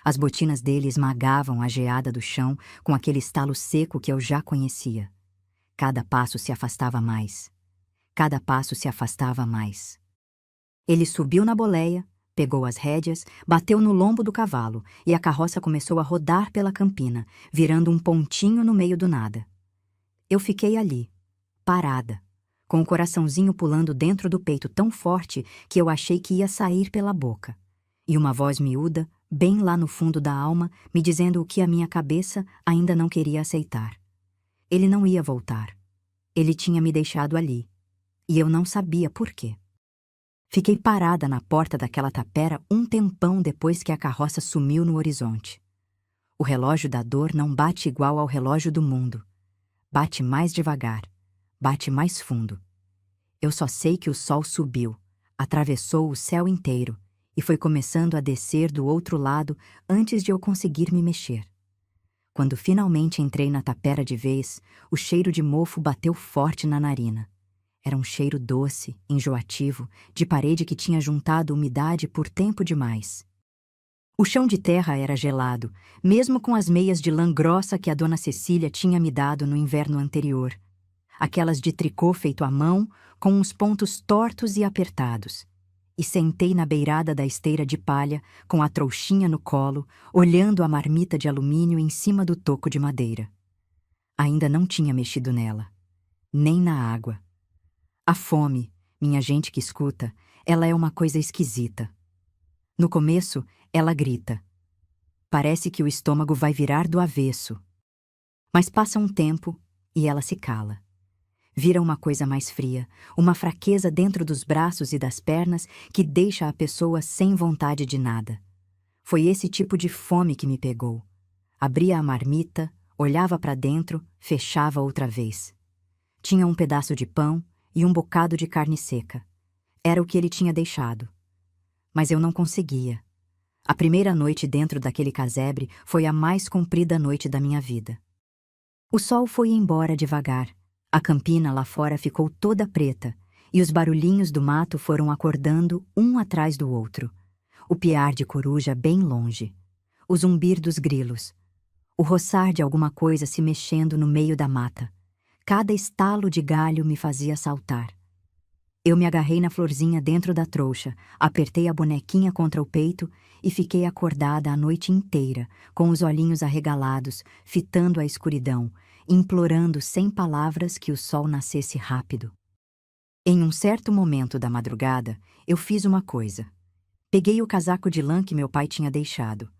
As botinas dele esmagavam a geada do chão com aquele estalo seco que eu já conhecia. Cada passo se afastava mais. Cada passo se afastava mais. Ele subiu na boleia, pegou as rédeas, bateu no lombo do cavalo e a carroça começou a rodar pela campina, virando um pontinho no meio do nada. Eu fiquei ali, parada, com o coraçãozinho pulando dentro do peito tão forte que eu achei que ia sair pela boca. E uma voz miúda, bem lá no fundo da alma, me dizendo o que a minha cabeça ainda não queria aceitar. Ele não ia voltar. Ele tinha me deixado ali. E eu não sabia por quê. Fiquei parada na porta daquela tapera um tempão depois que a carroça sumiu no horizonte. O relógio da dor não bate igual ao relógio do mundo. Bate mais devagar, bate mais fundo. Eu só sei que o sol subiu, atravessou o céu inteiro e foi começando a descer do outro lado antes de eu conseguir me mexer. Quando finalmente entrei na tapera de vez, o cheiro de mofo bateu forte na narina. Era um cheiro doce, enjoativo, de parede que tinha juntado umidade por tempo demais. O chão de terra era gelado, mesmo com as meias de lã grossa que a dona Cecília tinha me dado no inverno anterior. Aquelas de tricô feito à mão, com uns pontos tortos e apertados. E sentei na beirada da esteira de palha, com a trouxinha no colo, olhando a marmita de alumínio em cima do toco de madeira. Ainda não tinha mexido nela. Nem na água. A fome, minha gente que escuta, ela é uma coisa esquisita. No começo, ela grita. Parece que o estômago vai virar do avesso. Mas passa um tempo e ela se cala. Vira uma coisa mais fria, uma fraqueza dentro dos braços e das pernas que deixa a pessoa sem vontade de nada. Foi esse tipo de fome que me pegou. Abria a marmita, olhava para dentro, fechava outra vez. Tinha um pedaço de pão e um bocado de carne seca. Era o que ele tinha deixado. Mas eu não conseguia. A primeira noite dentro daquele casebre foi a mais comprida noite da minha vida. O sol foi embora devagar. A campina lá fora ficou toda preta e os barulhinhos do mato foram acordando um atrás do outro. O piar de coruja bem longe, o zumbir dos grilos, o roçar de alguma coisa se mexendo no meio da mata. Cada estalo de galho me fazia saltar. Eu me agarrei na florzinha dentro da trouxa, apertei a bonequinha contra o peito e fiquei acordada a noite inteira, com os olhinhos arregalados, fitando a escuridão, implorando sem palavras que o sol nascesse rápido. Em um certo momento da madrugada, eu fiz uma coisa. Peguei o casaco de lã que meu pai tinha deixado.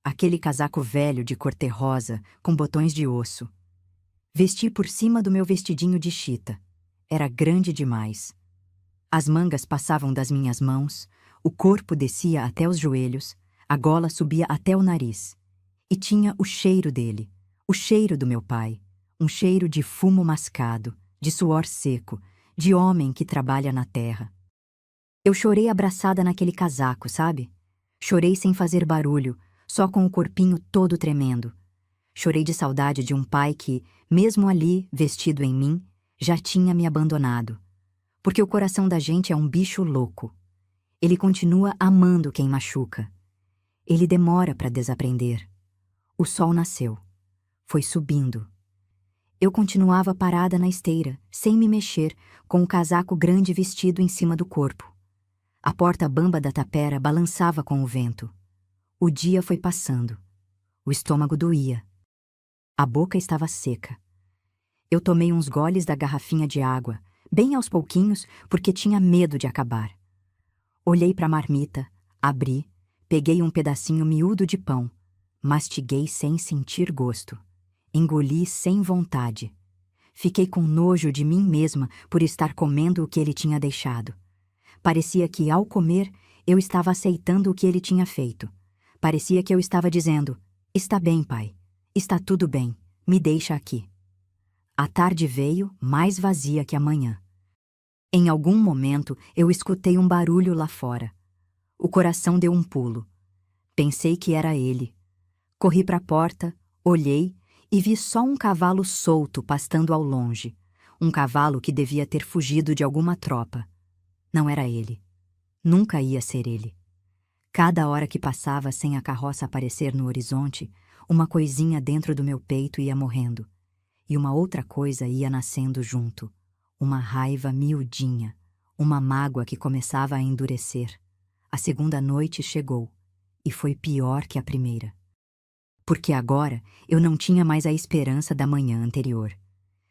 Aquele casaco velho de cor terrosa, com botões de osso. Vesti por cima do meu vestidinho de chita. Era grande demais. As mangas passavam das minhas mãos, o corpo descia até os joelhos, a gola subia até o nariz. E tinha o cheiro dele, o cheiro do meu pai, um cheiro de fumo mascado, de suor seco, de homem que trabalha na terra. Eu chorei abraçada naquele casaco, sabe? Chorei sem fazer barulho, só com o corpinho todo tremendo. Chorei de saudade de um pai que, mesmo ali, vestido em mim, já tinha me abandonado. Porque o coração da gente é um bicho louco. Ele continua amando quem machuca. Ele demora para desaprender. O sol nasceu. Foi subindo. Eu continuava parada na esteira, sem me mexer, com o casaco grande vestido em cima do corpo. A porta bamba da tapera balançava com o vento. O dia foi passando. O estômago doía. A boca estava seca. Eu tomei uns goles da garrafinha de água, bem aos pouquinhos, porque tinha medo de acabar. Olhei para a marmita, abri, peguei um pedacinho miúdo de pão, mastiguei sem sentir gosto. Engoli sem vontade. Fiquei com nojo de mim mesma por estar comendo o que ele tinha deixado. Parecia que, ao comer, eu estava aceitando o que ele tinha feito. Parecia que eu estava dizendo: está bem, pai. Está tudo bem. Me deixa aqui. A tarde veio, mais vazia que a manhã. Em algum momento, eu escutei um barulho lá fora. O coração deu um pulo. Pensei que era ele. Corri para a porta, olhei e vi só um cavalo solto pastando ao longe. Um cavalo que devia ter fugido de alguma tropa. Não era ele. Nunca ia ser ele. Cada hora que passava sem a carroça aparecer no horizonte, uma coisinha dentro do meu peito ia morrendo. E uma outra coisa ia nascendo junto. Uma raiva miudinha. Uma mágoa que começava a endurecer. A segunda noite chegou. E foi pior que a primeira. Porque agora eu não tinha mais a esperança da manhã anterior.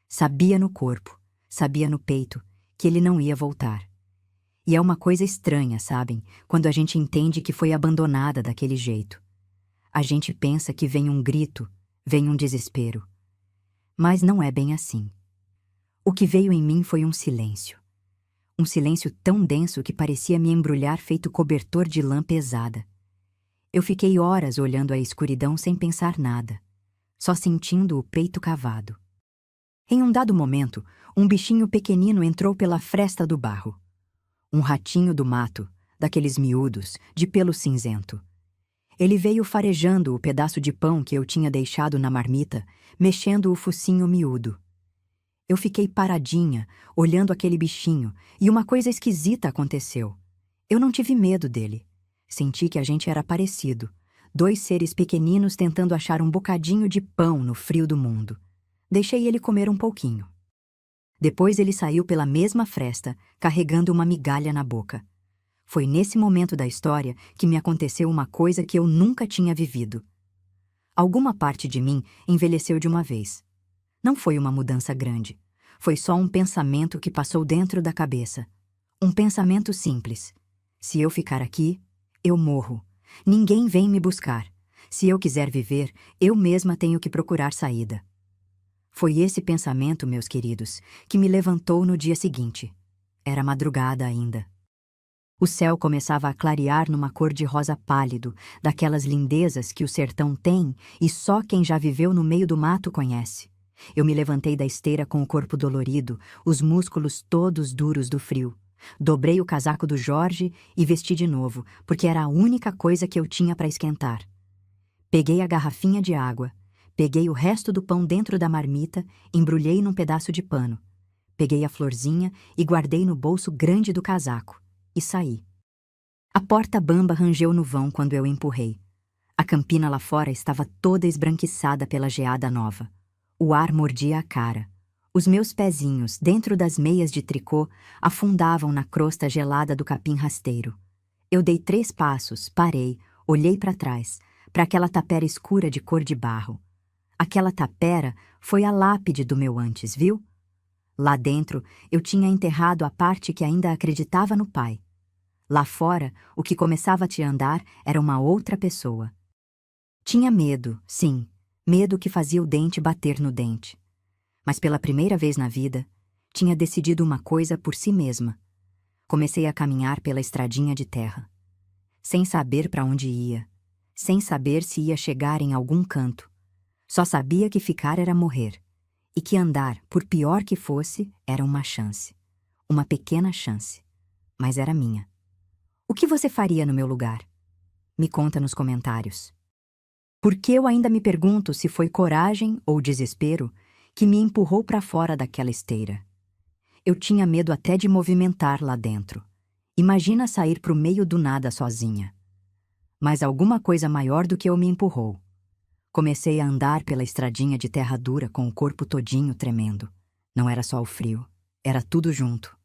Sabia no corpo, sabia no peito, que ele não ia voltar. E é uma coisa estranha, sabem, quando a gente entende que foi abandonada daquele jeito. A gente pensa que vem um grito, vem um desespero. Mas não é bem assim. O que veio em mim foi um silêncio. Um silêncio tão denso que parecia me embrulhar feito cobertor de lã pesada. Eu fiquei horas olhando a escuridão sem pensar nada, só sentindo o peito cavado. Em um dado momento, um bichinho pequenino entrou pela fresta do barro. Um ratinho do mato, daqueles miúdos, de pelo cinzento. Ele veio farejando o pedaço de pão que eu tinha deixado na marmita, mexendo o focinho miúdo. Eu fiquei paradinha, olhando aquele bichinho, e uma coisa esquisita aconteceu. Eu não tive medo dele. Senti que a gente era parecido. Dois seres pequeninos tentando achar um bocadinho de pão no frio do mundo. Deixei ele comer um pouquinho. Depois ele saiu pela mesma fresta, carregando uma migalha na boca. Foi nesse momento da história que me aconteceu uma coisa que eu nunca tinha vivido. Alguma parte de mim envelheceu de uma vez. Não foi uma mudança grande. Foi só um pensamento que passou dentro da cabeça. Um pensamento simples. Se eu ficar aqui, eu morro. Ninguém vem me buscar. Se eu quiser viver, eu mesma tenho que procurar saída. Foi esse pensamento, meus queridos, que me levantou no dia seguinte. Era madrugada ainda. O céu começava a clarear numa cor de rosa pálido, daquelas lindezas que o sertão tem e só quem já viveu no meio do mato conhece. Eu me levantei da esteira com o corpo dolorido, os músculos todos duros do frio. Dobrei o casaco do Jorge e vesti de novo, porque era a única coisa que eu tinha para esquentar. Peguei a garrafinha de água, peguei o resto do pão dentro da marmita, embrulhei num pedaço de pano. Peguei a florzinha e guardei no bolso grande do casaco. E saí. A porta bamba rangeu no vão quando eu empurrei. A campina lá fora estava toda esbranquiçada pela geada nova. O ar mordia a cara. Os meus pezinhos, dentro das meias de tricô, afundavam na crosta gelada do capim rasteiro. Eu dei 3 passos, parei, olhei para trás, para aquela tapera escura de cor de barro. Aquela tapera foi a lápide do meu antes, viu? Lá dentro, eu tinha enterrado a parte que ainda acreditava no pai. Lá fora, o que começava a te andar era uma outra pessoa. Tinha medo, sim, medo que fazia o dente bater no dente. Mas pela primeira vez na vida, tinha decidido uma coisa por si mesma. Comecei a caminhar pela estradinha de terra. Sem saber para onde ia, sem saber se ia chegar em algum canto. Só sabia que ficar era morrer. E que andar, por pior que fosse, era uma chance. Uma pequena chance. Mas era minha. O que você faria no meu lugar? Me conta nos comentários. Porque eu ainda me pergunto se foi coragem ou desespero que me empurrou para fora daquela esteira. Eu tinha medo até de movimentar lá dentro. Imagina sair pro meio do nada sozinha. Mas alguma coisa maior do que eu me empurrou. Comecei a andar pela estradinha de terra dura com o corpo todinho tremendo. Não era só o frio, era tudo junto.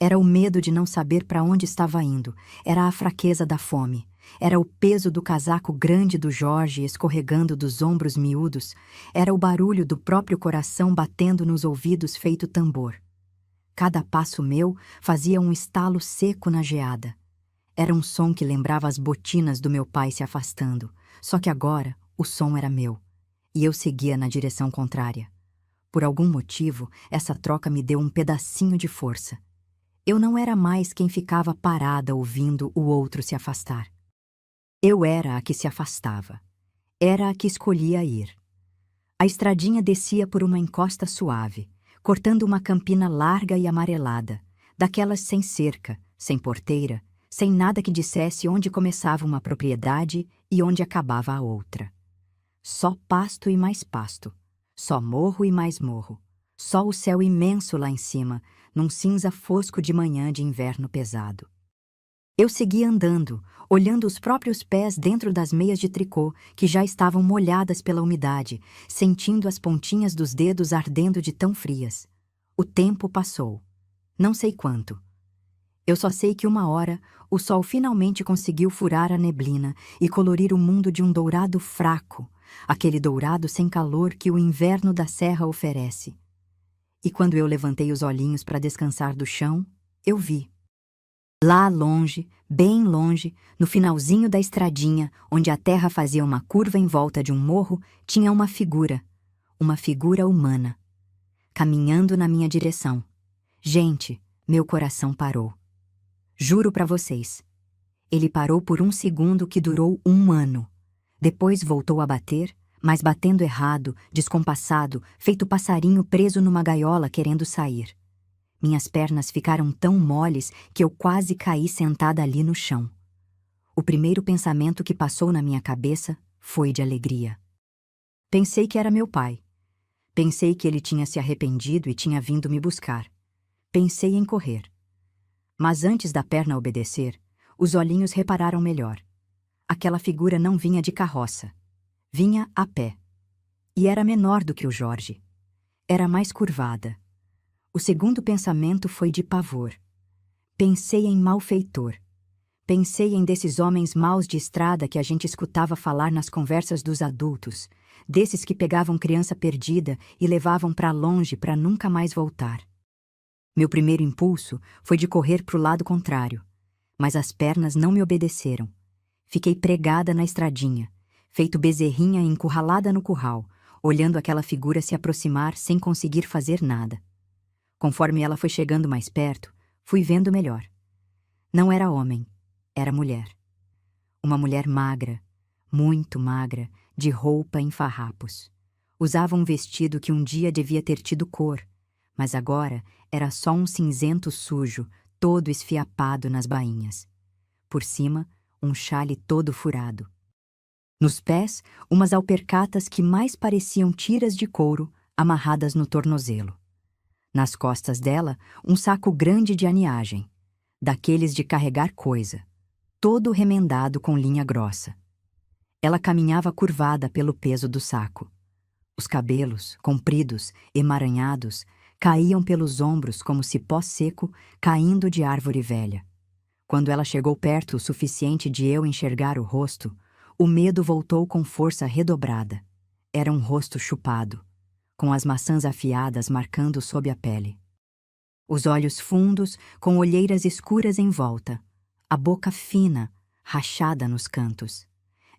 Era o medo de não saber para onde estava indo, era a fraqueza da fome, era o peso do casaco grande do Jorge escorregando dos ombros miúdos, era o barulho do próprio coração batendo nos ouvidos feito tambor. Cada passo meu fazia um estalo seco na geada. Era um som que lembrava as botinas do meu pai se afastando, só que agora o som era meu, e eu seguia na direção contrária. Por algum motivo, essa troca me deu um pedacinho de força. Eu não era mais quem ficava parada ouvindo o outro se afastar. Eu era a que se afastava. Era a que escolhia ir. A estradinha descia por uma encosta suave, cortando uma campina larga e amarelada, daquelas sem cerca, sem porteira, sem nada que dissesse onde começava uma propriedade e onde acabava a outra. Só pasto e mais pasto, só morro e mais morro, só o céu imenso lá em cima, num cinza fosco de manhã de inverno pesado. Eu seguia andando, olhando os próprios pés dentro das meias de tricô, que já estavam molhadas pela umidade, sentindo as pontinhas dos dedos ardendo de tão frias. O tempo passou. Não sei quanto. Eu só sei que uma hora, o sol finalmente conseguiu furar a neblina e colorir o mundo de um dourado fraco, aquele dourado sem calor que o inverno da serra oferece. E quando eu levantei os olhinhos para descansar do chão, eu vi. Lá longe, bem longe, no finalzinho da estradinha, onde a terra fazia uma curva em volta de um morro, tinha uma figura humana, caminhando na minha direção. Gente, meu coração parou. Juro para vocês. Ele parou por um segundo que durou 1 ano. Depois voltou a bater, mas batendo errado, descompassado, feito passarinho preso numa gaiola querendo sair. Minhas pernas ficaram tão moles que eu quase caí sentada ali no chão. O primeiro pensamento que passou na minha cabeça foi de alegria. Pensei que era meu pai. Pensei que ele tinha se arrependido e tinha vindo me buscar. Pensei em correr. Mas antes da perna obedecer, os olhinhos repararam melhor. Aquela figura não vinha de carroça. Vinha a pé. E era menor do que o Jorge. Era mais curvada. O segundo pensamento foi de pavor. Pensei em malfeitor. Pensei em desses homens maus de estrada que a gente escutava falar nas conversas dos adultos, desses que pegavam criança perdida e levavam para longe para nunca mais voltar. Meu primeiro impulso foi de correr para o lado contrário, mas as pernas não me obedeceram. Fiquei pregada na estradinha, feito bezerrinha encurralada no curral, olhando aquela figura se aproximar sem conseguir fazer nada. Conforme ela foi chegando mais perto, fui vendo melhor. Não era homem, era mulher. Uma mulher magra, muito magra, de roupa em farrapos. Usava um vestido que um dia devia ter tido cor, mas agora era só um cinzento sujo, todo esfiapado nas bainhas. Por cima, um xale todo furado. Nos pés, umas alpercatas que mais pareciam tiras de couro amarradas no tornozelo. Nas costas dela, um saco grande de aniagem, daqueles de carregar coisa, todo remendado com linha grossa. Ela caminhava curvada pelo peso do saco. Os cabelos, compridos, emaranhados, caíam pelos ombros como cipó seco caindo de árvore velha. Quando ela chegou perto o suficiente de eu enxergar o rosto, o medo voltou com força redobrada. Era um rosto chupado, com as maçãs afiadas marcando sob a pele. Os olhos fundos, com olheiras escuras em volta, a boca fina, rachada nos cantos.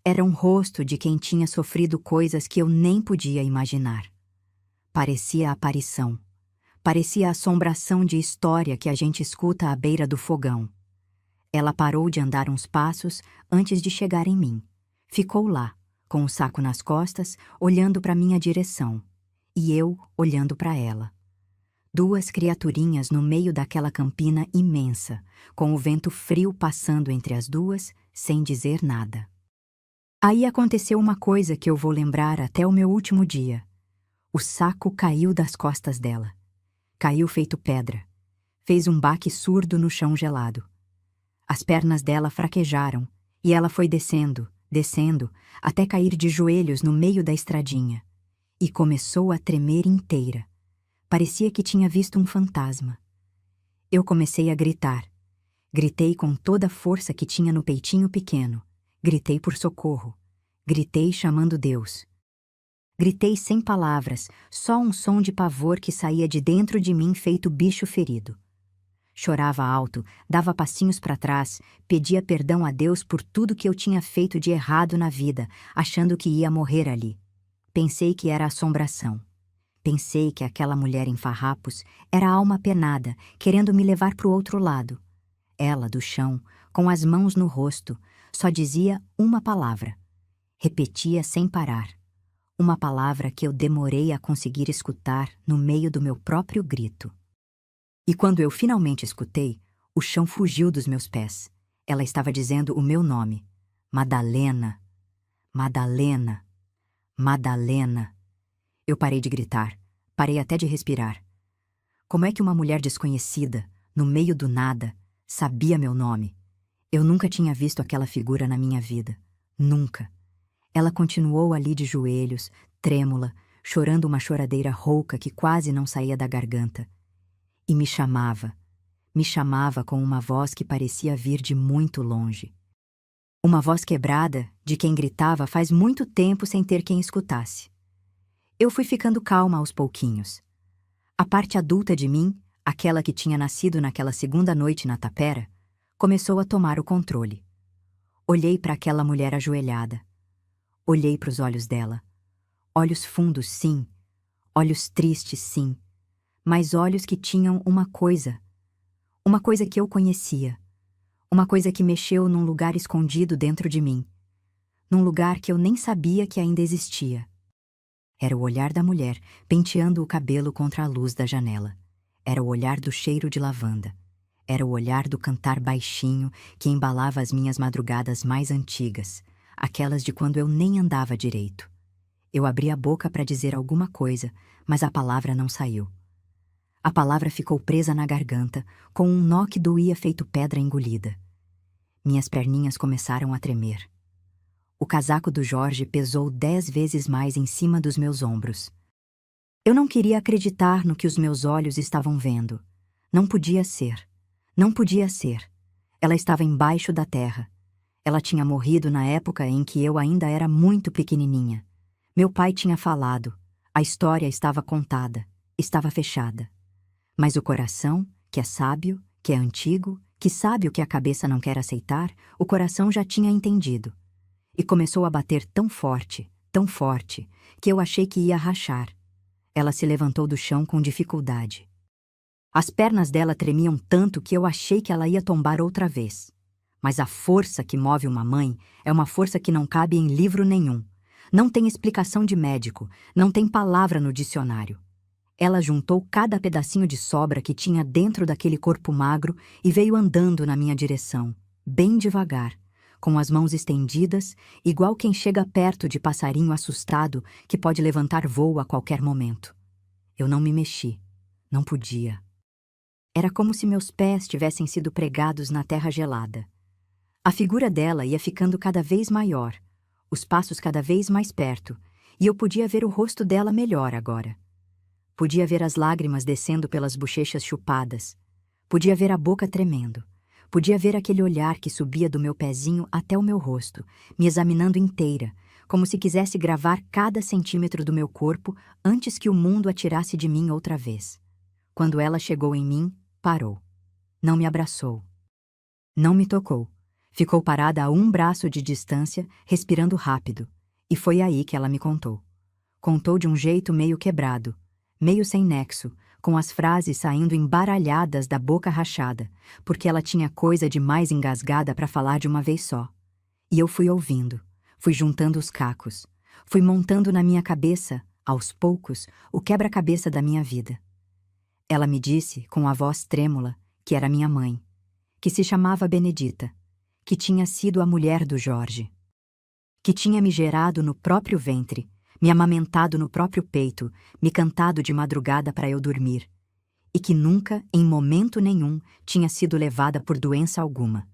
Era um rosto de quem tinha sofrido coisas que eu nem podia imaginar. Parecia aparição. Parecia assombração de história que a gente escuta à beira do fogão. Ela parou de andar uns passos antes de chegar em mim. Ficou lá, com o saco nas costas, olhando para minha direção. E eu olhando para ela. Duas criaturinhas no meio daquela campina imensa, com o vento frio passando entre as duas, sem dizer nada. Aí aconteceu uma coisa que eu vou lembrar até o meu último dia. O saco caiu das costas dela. Caiu feito pedra. Fez um baque surdo no chão gelado. As pernas dela fraquejaram, e ela foi descendo, descendo, até cair de joelhos no meio da estradinha. E começou a tremer inteira. Parecia que tinha visto um fantasma. Eu comecei a gritar. Gritei com toda a força que tinha no peitinho pequeno. Gritei por socorro. Gritei chamando Deus. Gritei sem palavras, só um som de pavor que saía de dentro de mim feito bicho ferido. Chorava alto, dava passinhos para trás, pedia perdão a Deus por tudo que eu tinha feito de errado na vida, achando que ia morrer ali. Pensei que era assombração. Pensei que aquela mulher em farrapos era a alma penada, querendo me levar para o outro lado. Ela, do chão, com as mãos no rosto, só dizia uma palavra. Repetia sem parar. Uma palavra que eu demorei a conseguir escutar no meio do meu próprio grito. E quando eu finalmente escutei, o chão fugiu dos meus pés. Ela estava dizendo o meu nome. Madalena. Madalena. Madalena. Eu parei de gritar. Parei até de respirar. Como é que uma mulher desconhecida, no meio do nada, sabia meu nome? Eu nunca tinha visto aquela figura na minha vida. Nunca. Ela continuou ali de joelhos, trêmula, chorando uma choradeira rouca que quase não saía da garganta. E me chamava com uma voz que parecia vir de muito longe. Uma voz quebrada de quem gritava faz muito tempo sem ter quem escutasse. Eu fui ficando calma aos pouquinhos. A parte adulta de mim, aquela que tinha nascido naquela segunda noite na tapera, começou a tomar o controle. Olhei para aquela mulher ajoelhada. Olhei para os olhos dela. Olhos fundos, sim. Olhos tristes, sim. Mas olhos que tinham uma coisa que eu conhecia. Uma coisa que mexeu num lugar escondido dentro de mim. Num lugar que eu nem sabia que ainda existia. Era o olhar da mulher, penteando o cabelo contra a luz da janela. Era o olhar do cheiro de lavanda. Era o olhar do cantar baixinho que embalava as minhas madrugadas mais antigas, aquelas de quando eu nem andava direito. Eu abri a boca para dizer alguma coisa, mas a palavra não saiu. A palavra ficou presa na garganta, com um nó que doía feito pedra engolida. Minhas perninhas começaram a tremer. O casaco do Jorge pesou 10 vezes mais em cima dos meus ombros. Eu não queria acreditar no que os meus olhos estavam vendo. Não podia ser. Não podia ser. Ela estava embaixo da terra. Ela tinha morrido na época em que eu ainda era muito pequenininha. Meu pai tinha falado. A história estava contada. Estava fechada. Mas o coração, que é sábio, que é antigo, que sabe o que a cabeça não quer aceitar, o coração já tinha entendido. E começou a bater tão forte, que eu achei que ia rachar. Ela se levantou do chão com dificuldade. As pernas dela tremiam tanto que eu achei que ela ia tombar outra vez. Mas a força que move uma mãe é uma força que não cabe em livro nenhum. Não tem explicação de médico, não tem palavra no dicionário. Ela juntou cada pedacinho de sobra que tinha dentro daquele corpo magro e veio andando na minha direção, bem devagar, com as mãos estendidas, igual quem chega perto de passarinho assustado que pode levantar voo a qualquer momento. Eu não me mexi. Não podia. Era como se meus pés tivessem sido pregados na terra gelada. A figura dela ia ficando cada vez maior, os passos cada vez mais perto, e eu podia ver o rosto dela melhor agora. Podia ver as lágrimas descendo pelas bochechas chupadas. Podia ver a boca tremendo. Podia ver aquele olhar que subia do meu pezinho até o meu rosto, me examinando inteira, como se quisesse gravar cada centímetro do meu corpo antes que o mundo atirasse de mim outra vez. Quando ela chegou em mim, parou. Não me abraçou. Não me tocou. Ficou parada a um braço de distância, respirando rápido. E foi aí que ela me contou. Contou de um jeito meio quebrado, meio sem nexo, com as frases saindo embaralhadas da boca rachada, porque ela tinha coisa demais engasgada para falar de uma vez só. E eu fui ouvindo, fui juntando os cacos, fui montando na minha cabeça, aos poucos, o quebra-cabeça da minha vida. Ela me disse, com a voz trêmula, que era minha mãe, que se chamava Benedita, que tinha sido a mulher do Jorge, que tinha me gerado no próprio ventre, me amamentado no próprio peito, me cantado de madrugada para eu dormir, e que nunca, em momento nenhum, tinha sido levada por doença alguma.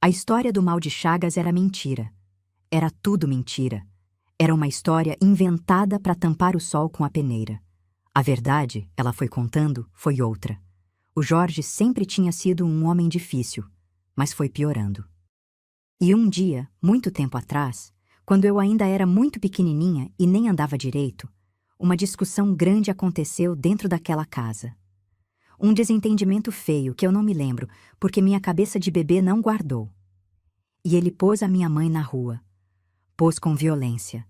A história do mal de Chagas era mentira. Era tudo mentira. Era uma história inventada para tampar o sol com a peneira. A verdade, ela foi contando, foi outra. O Jorge sempre tinha sido um homem difícil, mas foi piorando. E um dia, muito tempo atrás, quando eu ainda era muito pequenininha e nem andava direito, uma discussão grande aconteceu dentro daquela casa. Um desentendimento feio que eu não me lembro, porque minha cabeça de bebê não guardou. E ele pôs a minha mãe na rua. Pôs com violência.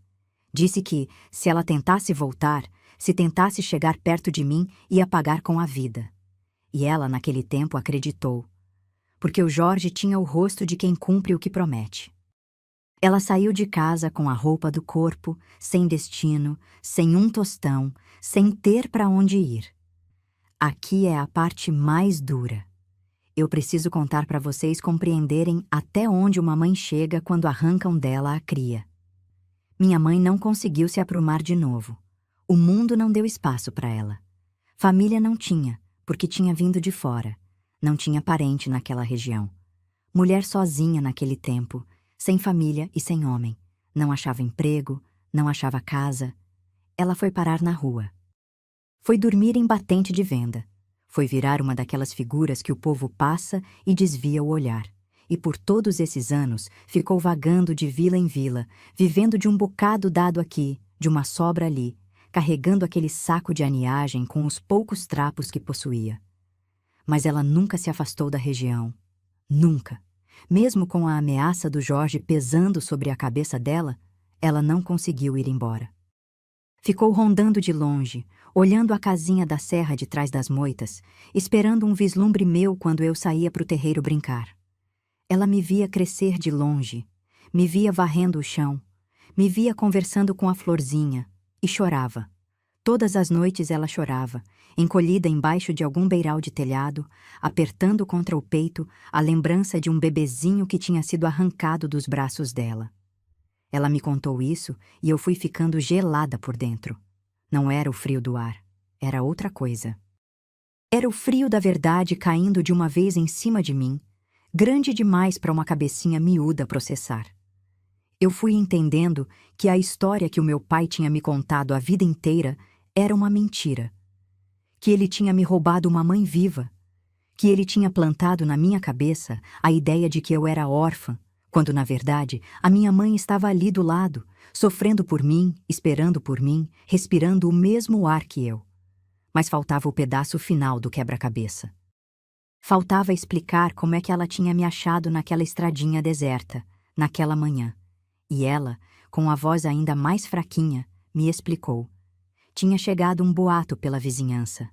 Disse que, se ela tentasse voltar, se tentasse chegar perto de mim, ia pagar com a vida. E ela, naquele tempo, acreditou. Porque o Jorge tinha o rosto de quem cumpre o que promete. Ela saiu de casa com a roupa do corpo, sem destino, sem um tostão, sem ter para onde ir. Aqui é a parte mais dura. Eu preciso contar para vocês compreenderem até onde uma mãe chega quando arrancam dela a cria. Minha mãe não conseguiu se aprumar de novo. O mundo não deu espaço para ela. Família não tinha, porque tinha vindo de fora. Não tinha parente naquela região. Mulher sozinha naquele tempo, sem família e sem homem. Não achava emprego, não achava casa. Ela foi parar na rua. Foi dormir em batente de venda. Foi virar uma daquelas figuras que o povo passa e desvia o olhar. E por todos esses anos ficou vagando de vila em vila, vivendo de um bocado dado aqui, de uma sobra ali, carregando aquele saco de aniagem com os poucos trapos que possuía. Mas ela nunca se afastou da região. Nunca. Mesmo com a ameaça do Jorge pesando sobre a cabeça dela, ela não conseguiu ir embora. Ficou rondando de longe, olhando a casinha da serra de trás das moitas, esperando um vislumbre meu quando eu saía para o terreiro brincar. Ela me via crescer de longe, me via varrendo o chão, me via conversando com a florzinha, e chorava. Todas as noites ela chorava, encolhida embaixo de algum beiral de telhado, apertando contra o peito a lembrança de um bebezinho que tinha sido arrancado dos braços dela. Ela me contou isso e eu fui ficando gelada por dentro. Não era o frio do ar, era outra coisa. Era o frio da verdade caindo de uma vez em cima de mim, grande demais para uma cabecinha miúda processar. Eu fui entendendo que a história que o meu pai tinha me contado a vida inteira era uma mentira. Que ele tinha me roubado uma mãe viva. Que ele tinha plantado na minha cabeça a ideia de que eu era órfã, quando, na verdade, a minha mãe estava ali do lado, sofrendo por mim, esperando por mim, respirando o mesmo ar que eu. Mas faltava o pedaço final do quebra-cabeça. Faltava explicar como é que ela tinha me achado naquela estradinha deserta, naquela manhã. E ela, com a voz ainda mais fraquinha, me explicou. Tinha chegado um boato pela vizinhança.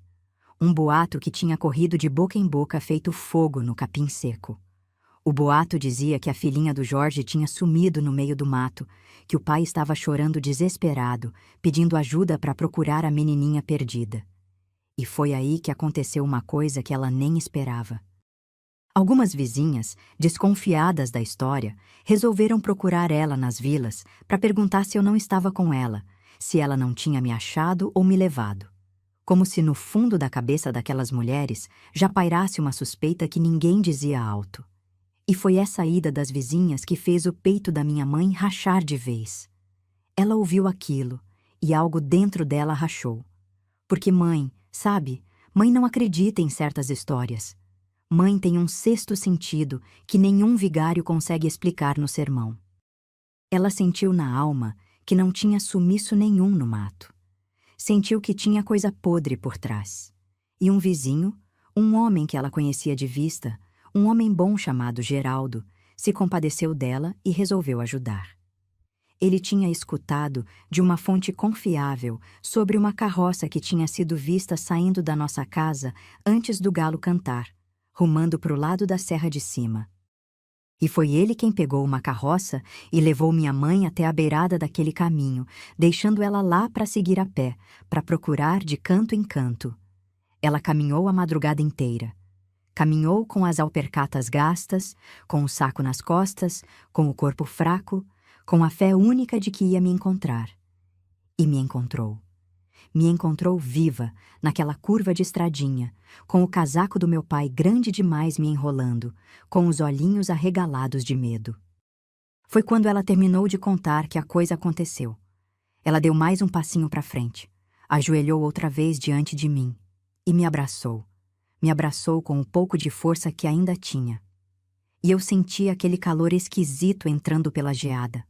Um boato que tinha corrido de boca em boca feito fogo no capim seco. O boato dizia que a filhinha do Jorge tinha sumido no meio do mato, que o pai estava chorando desesperado, pedindo ajuda para procurar a menininha perdida. E foi aí que aconteceu uma coisa que ela nem esperava. Algumas vizinhas, desconfiadas da história, resolveram procurar ela nas vilas para perguntar se eu não estava com ela, se ela não tinha me achado ou me levado. Como se no fundo da cabeça daquelas mulheres já pairasse uma suspeita que ninguém dizia alto. E foi essa ida das vizinhas que fez o peito da minha mãe rachar de vez. Ela ouviu aquilo e algo dentro dela rachou. Porque mãe, sabe, mãe não acredita em certas histórias. Mãe tem um sexto sentido que nenhum vigário consegue explicar no sermão. Ela sentiu na alma que não tinha sumiço nenhum no mato. Sentiu que tinha coisa podre por trás. E um vizinho, um homem que ela conhecia de vista, um homem bom chamado Geraldo, se compadeceu dela e resolveu ajudar. Ele tinha escutado de uma fonte confiável sobre uma carroça que tinha sido vista saindo da nossa casa antes do galo cantar, rumando para o lado da serra de cima. E foi ele quem pegou uma carroça e levou minha mãe até a beirada daquele caminho, deixando ela lá para seguir a pé, para procurar de canto em canto. Ela caminhou a madrugada inteira. Caminhou com as alpercatas gastas, com o saco nas costas, com o corpo fraco, com a fé única de que ia me encontrar. E me encontrou. Me encontrou viva, naquela curva de estradinha, com o casaco do meu pai grande demais me enrolando, com os olhinhos arregalados de medo. Foi quando ela terminou de contar que a coisa aconteceu. Ela deu mais um passinho para frente, ajoelhou outra vez diante de mim e me abraçou. Me abraçou com um pouco de força que ainda tinha. E eu senti aquele calor esquisito entrando pela geada.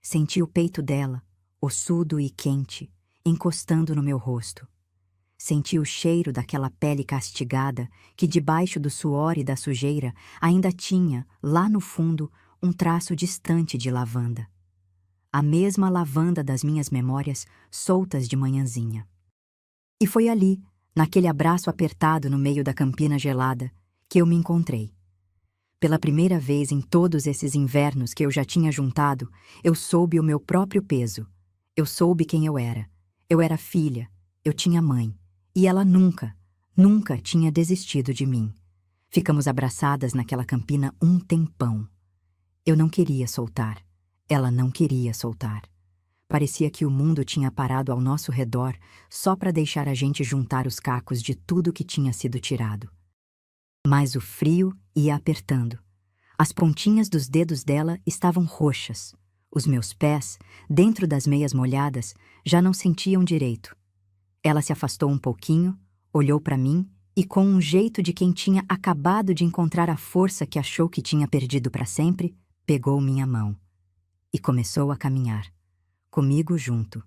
Senti o peito dela, ossudo e quente, encostando no meu rosto. Senti o cheiro daquela pele castigada que, debaixo do suor e da sujeira, ainda tinha, lá no fundo, um traço distante de lavanda. A mesma lavanda das minhas memórias soltas de manhãzinha. E foi ali, naquele abraço apertado no meio da campina gelada, que eu me encontrei. Pela primeira vez em todos esses invernos que eu já tinha juntado, eu soube o meu próprio peso. Eu soube quem eu era. Eu era filha, eu tinha mãe. E ela nunca, nunca tinha desistido de mim. Ficamos abraçadas naquela campina um tempão. Eu não queria soltar. Ela não queria soltar. Parecia que o mundo tinha parado ao nosso redor só para deixar a gente juntar os cacos de tudo que tinha sido tirado. Mas o frio ia apertando. As pontinhas dos dedos dela estavam roxas. Os meus pés, dentro das meias molhadas, já não sentiam direito. Ela se afastou um pouquinho, olhou para mim e, com um jeito de quem tinha acabado de encontrar a força que achou que tinha perdido para sempre, pegou minha mão. E começou a caminhar. Comigo junto.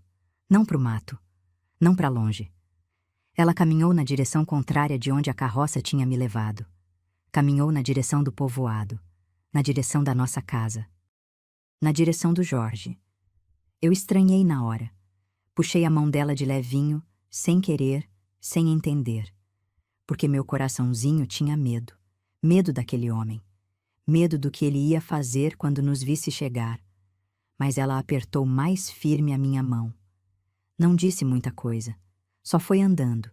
Não para o mato. Não para longe. Ela caminhou na direção contrária de onde a carroça tinha me levado. Caminhou na direção do povoado. Na direção da nossa casa. Na direção do Jorge. Eu estranhei na hora. Puxei a mão dela de levinho, sem querer, sem entender. Porque meu coraçãozinho tinha medo. Medo daquele homem. Medo do que ele ia fazer quando nos visse chegar. Mas ela apertou mais firme a minha mão. Não disse muita coisa. Só foi andando.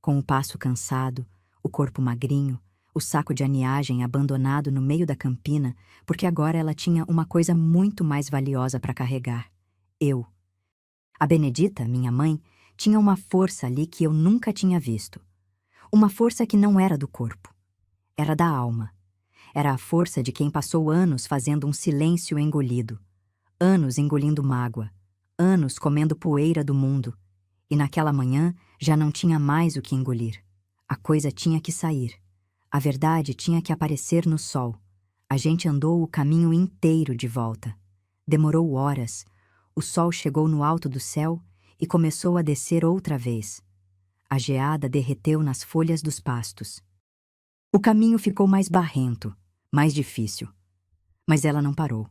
Com o passo cansado, o corpo magrinho, o saco de aniagem abandonado no meio da campina, porque agora ela tinha uma coisa muito mais valiosa para carregar. Eu. A Benedita, minha mãe, tinha uma força ali que eu nunca tinha visto. Uma força que não era do corpo. Era da alma. Era a força de quem passou anos fazendo um silêncio engolido. Anos engolindo mágoa. Anos comendo poeira do mundo. E naquela manhã já não tinha mais o que engolir. A coisa tinha que sair. A verdade tinha que aparecer no sol. A gente andou o caminho inteiro de volta. Demorou horas. O sol chegou no alto do céu e começou a descer outra vez. A geada derreteu nas folhas dos pastos. O caminho ficou mais barrento, mais difícil. Mas ela não parou.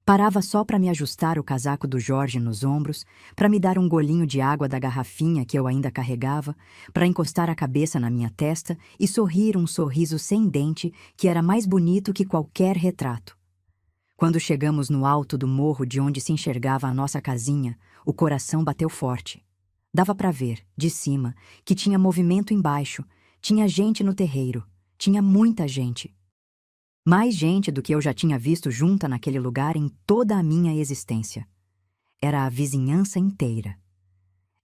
Parava só para me ajustar o casaco do Jorge nos ombros, para me dar um golinho de água da garrafinha que eu ainda carregava, para encostar a cabeça na minha testa e sorrir um sorriso sem dente que era mais bonito que qualquer retrato. Quando chegamos no alto do morro de onde se enxergava a nossa casinha, o coração bateu forte. Dava para ver, de cima, que tinha movimento embaixo, tinha gente no terreiro, tinha muita gente. Mais gente do que eu já tinha visto junta naquele lugar em toda a minha existência. Era a vizinhança inteira.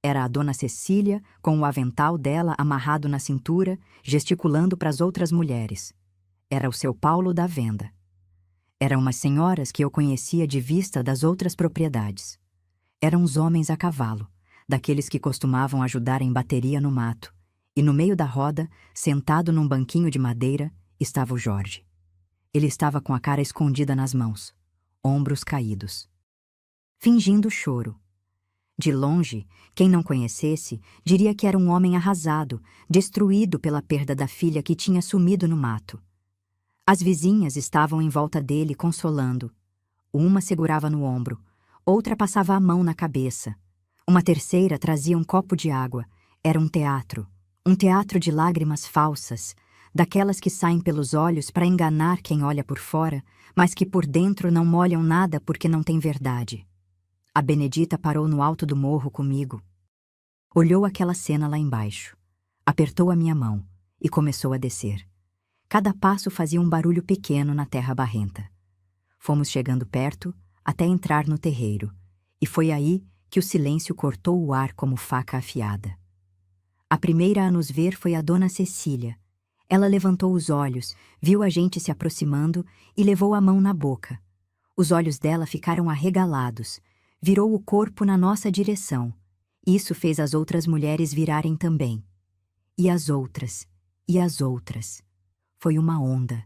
Era a dona Cecília, com o avental dela amarrado na cintura, gesticulando para as outras mulheres. Era o seu Paulo da venda. Eram umas senhoras que eu conhecia de vista das outras propriedades. Eram os homens a cavalo, daqueles que costumavam ajudar em bateria no mato. E no meio da roda, sentado num banquinho de madeira, estava o Jorge. Ele estava com a cara escondida nas mãos, ombros caídos, fingindo choro. De longe, quem não conhecesse, diria que era um homem arrasado, destruído pela perda da filha que tinha sumido no mato. As vizinhas estavam em volta dele, consolando. Uma segurava no ombro, outra passava a mão na cabeça. Uma terceira trazia um copo de água. Era um teatro de lágrimas falsas, daquelas que saem pelos olhos para enganar quem olha por fora, mas que por dentro não molham nada porque não tem verdade. A Benedita parou no alto do morro comigo. Olhou aquela cena lá embaixo, apertou a minha mão e começou a descer. Cada passo fazia um barulho pequeno na terra barrenta. Fomos chegando perto até entrar no terreiro, e foi aí que o silêncio cortou o ar como faca afiada. A primeira a nos ver foi a dona Cecília. Ela levantou os olhos, viu a gente se aproximando e levou a mão na boca. Os olhos dela ficaram arregalados, virou o corpo na nossa direção. Isso fez as outras mulheres virarem também. E as outras, e as outras. Foi uma onda.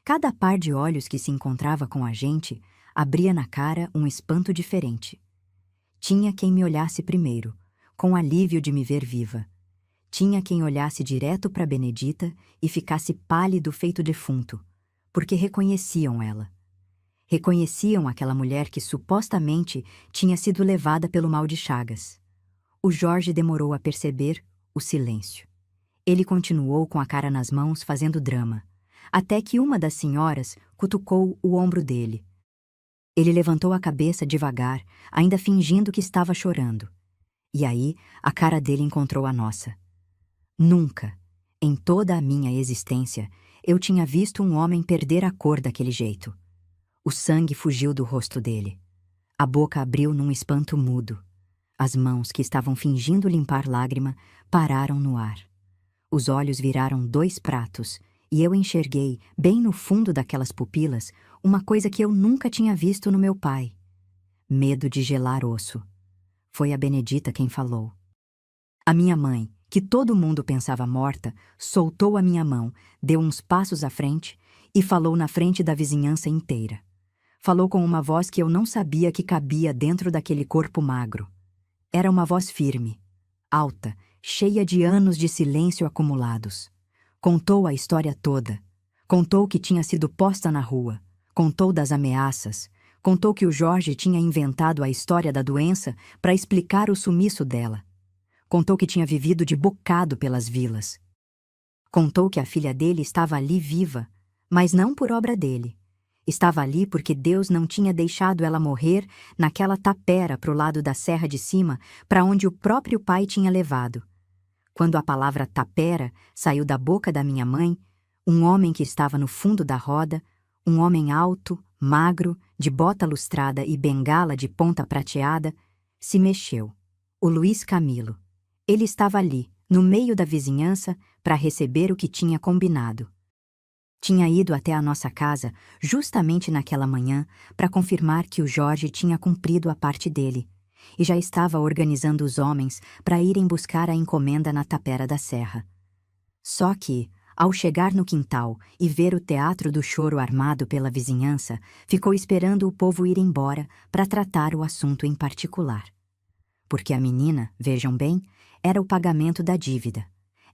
Cada par de olhos que se encontrava com a gente abria na cara um espanto diferente. Tinha quem me olhasse primeiro, com alívio de me ver viva. Tinha quem olhasse direto para Benedita e ficasse pálido feito defunto, porque reconheciam ela. Reconheciam aquela mulher que supostamente tinha sido levada pelo mal de Chagas. O Jorge demorou a perceber o silêncio. Ele continuou com a cara nas mãos fazendo drama, até que uma das senhoras cutucou o ombro dele. Ele levantou a cabeça devagar, ainda fingindo que estava chorando. E aí a cara dele encontrou a nossa. Nunca, em toda a minha existência, eu tinha visto um homem perder a cor daquele jeito. O sangue fugiu do rosto dele. A boca abriu num espanto mudo. As mãos, que estavam fingindo limpar lágrima, pararam no ar. Os olhos viraram 2 pratos, e eu enxerguei, bem no fundo daquelas pupilas, uma coisa que eu nunca tinha visto no meu pai. Medo de gelar osso. Foi a Benedita quem falou. A minha mãe, que todo mundo pensava morta, soltou a minha mão, deu uns passos à frente e falou na frente da vizinhança inteira. Falou com uma voz que eu não sabia que cabia dentro daquele corpo magro. Era uma voz firme, alta, cheia de anos de silêncio acumulados. Contou a história toda. Contou que tinha sido posta na rua. Contou das ameaças. Contou que o Jorge tinha inventado a história da doença para explicar o sumiço dela. Contou que tinha vivido de bocado pelas vilas. Contou que a filha dele estava ali viva, mas não por obra dele. Estava ali porque Deus não tinha deixado ela morrer naquela tapera pro lado da serra de cima, para onde o próprio pai tinha levado. Quando a palavra tapera saiu da boca da minha mãe, um homem que estava no fundo da roda, um homem alto, magro, de bota lustrada e bengala de ponta prateada, se mexeu. O Luiz Camilo. Ele estava ali, no meio da vizinhança, para receber o que tinha combinado. Tinha ido até a nossa casa justamente naquela manhã para confirmar que o Jorge tinha cumprido a parte dele e já estava organizando os homens para irem buscar a encomenda na tapera da serra. Só que, ao chegar no quintal e ver o teatro do choro armado pela vizinhança, ficou esperando o povo ir embora para tratar o assunto em particular. Porque a menina, vejam bem, era o pagamento da dívida.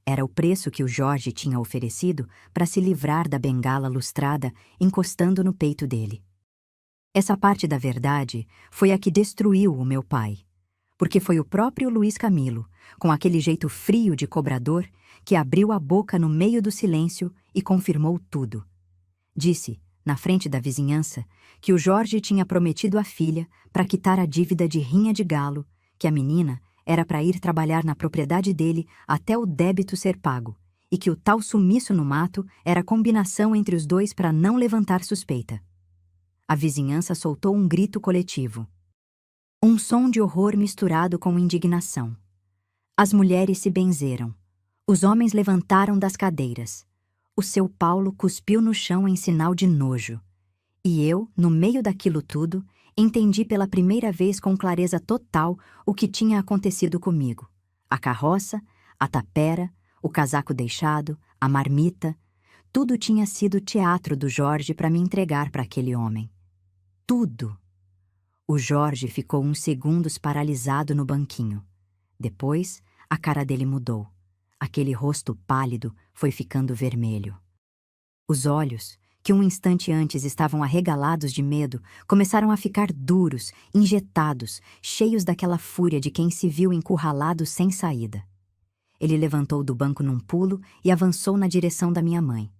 Era o preço que o Jorge tinha oferecido para se livrar da bengala lustrada encostando no peito dele. Essa parte da verdade foi a que destruiu o meu pai, porque foi o próprio Luiz Camilo, com aquele jeito frio de cobrador, que abriu a boca no meio do silêncio e confirmou tudo. Disse, na frente da vizinhança, que o Jorge tinha prometido à filha para quitar a dívida de rinha de galo, que a menina era para ir trabalhar na propriedade dele até o débito ser pago, e que o tal sumiço no mato era combinação entre os dois para não levantar suspeita. A vizinhança soltou um grito coletivo. Um som de horror misturado com indignação. As mulheres se benzeram. Os homens levantaram das cadeiras. O seu Paulo cuspiu no chão em sinal de nojo. E eu, no meio daquilo tudo, entendi pela primeira vez com clareza total o que tinha acontecido comigo. A carroça, a tapera, o casaco deixado, a marmita, tudo tinha sido teatro do Jorge para me entregar para aquele homem. Tudo. O Jorge ficou uns segundos paralisado no banquinho. Depois, a cara dele mudou. Aquele rosto pálido foi ficando vermelho. Os olhos, que um instante antes estavam arregalados de medo, começaram a ficar duros, injetados, cheios daquela fúria de quem se viu encurralado sem saída. Ele levantou do banco num pulo e avançou na direção da minha mãe,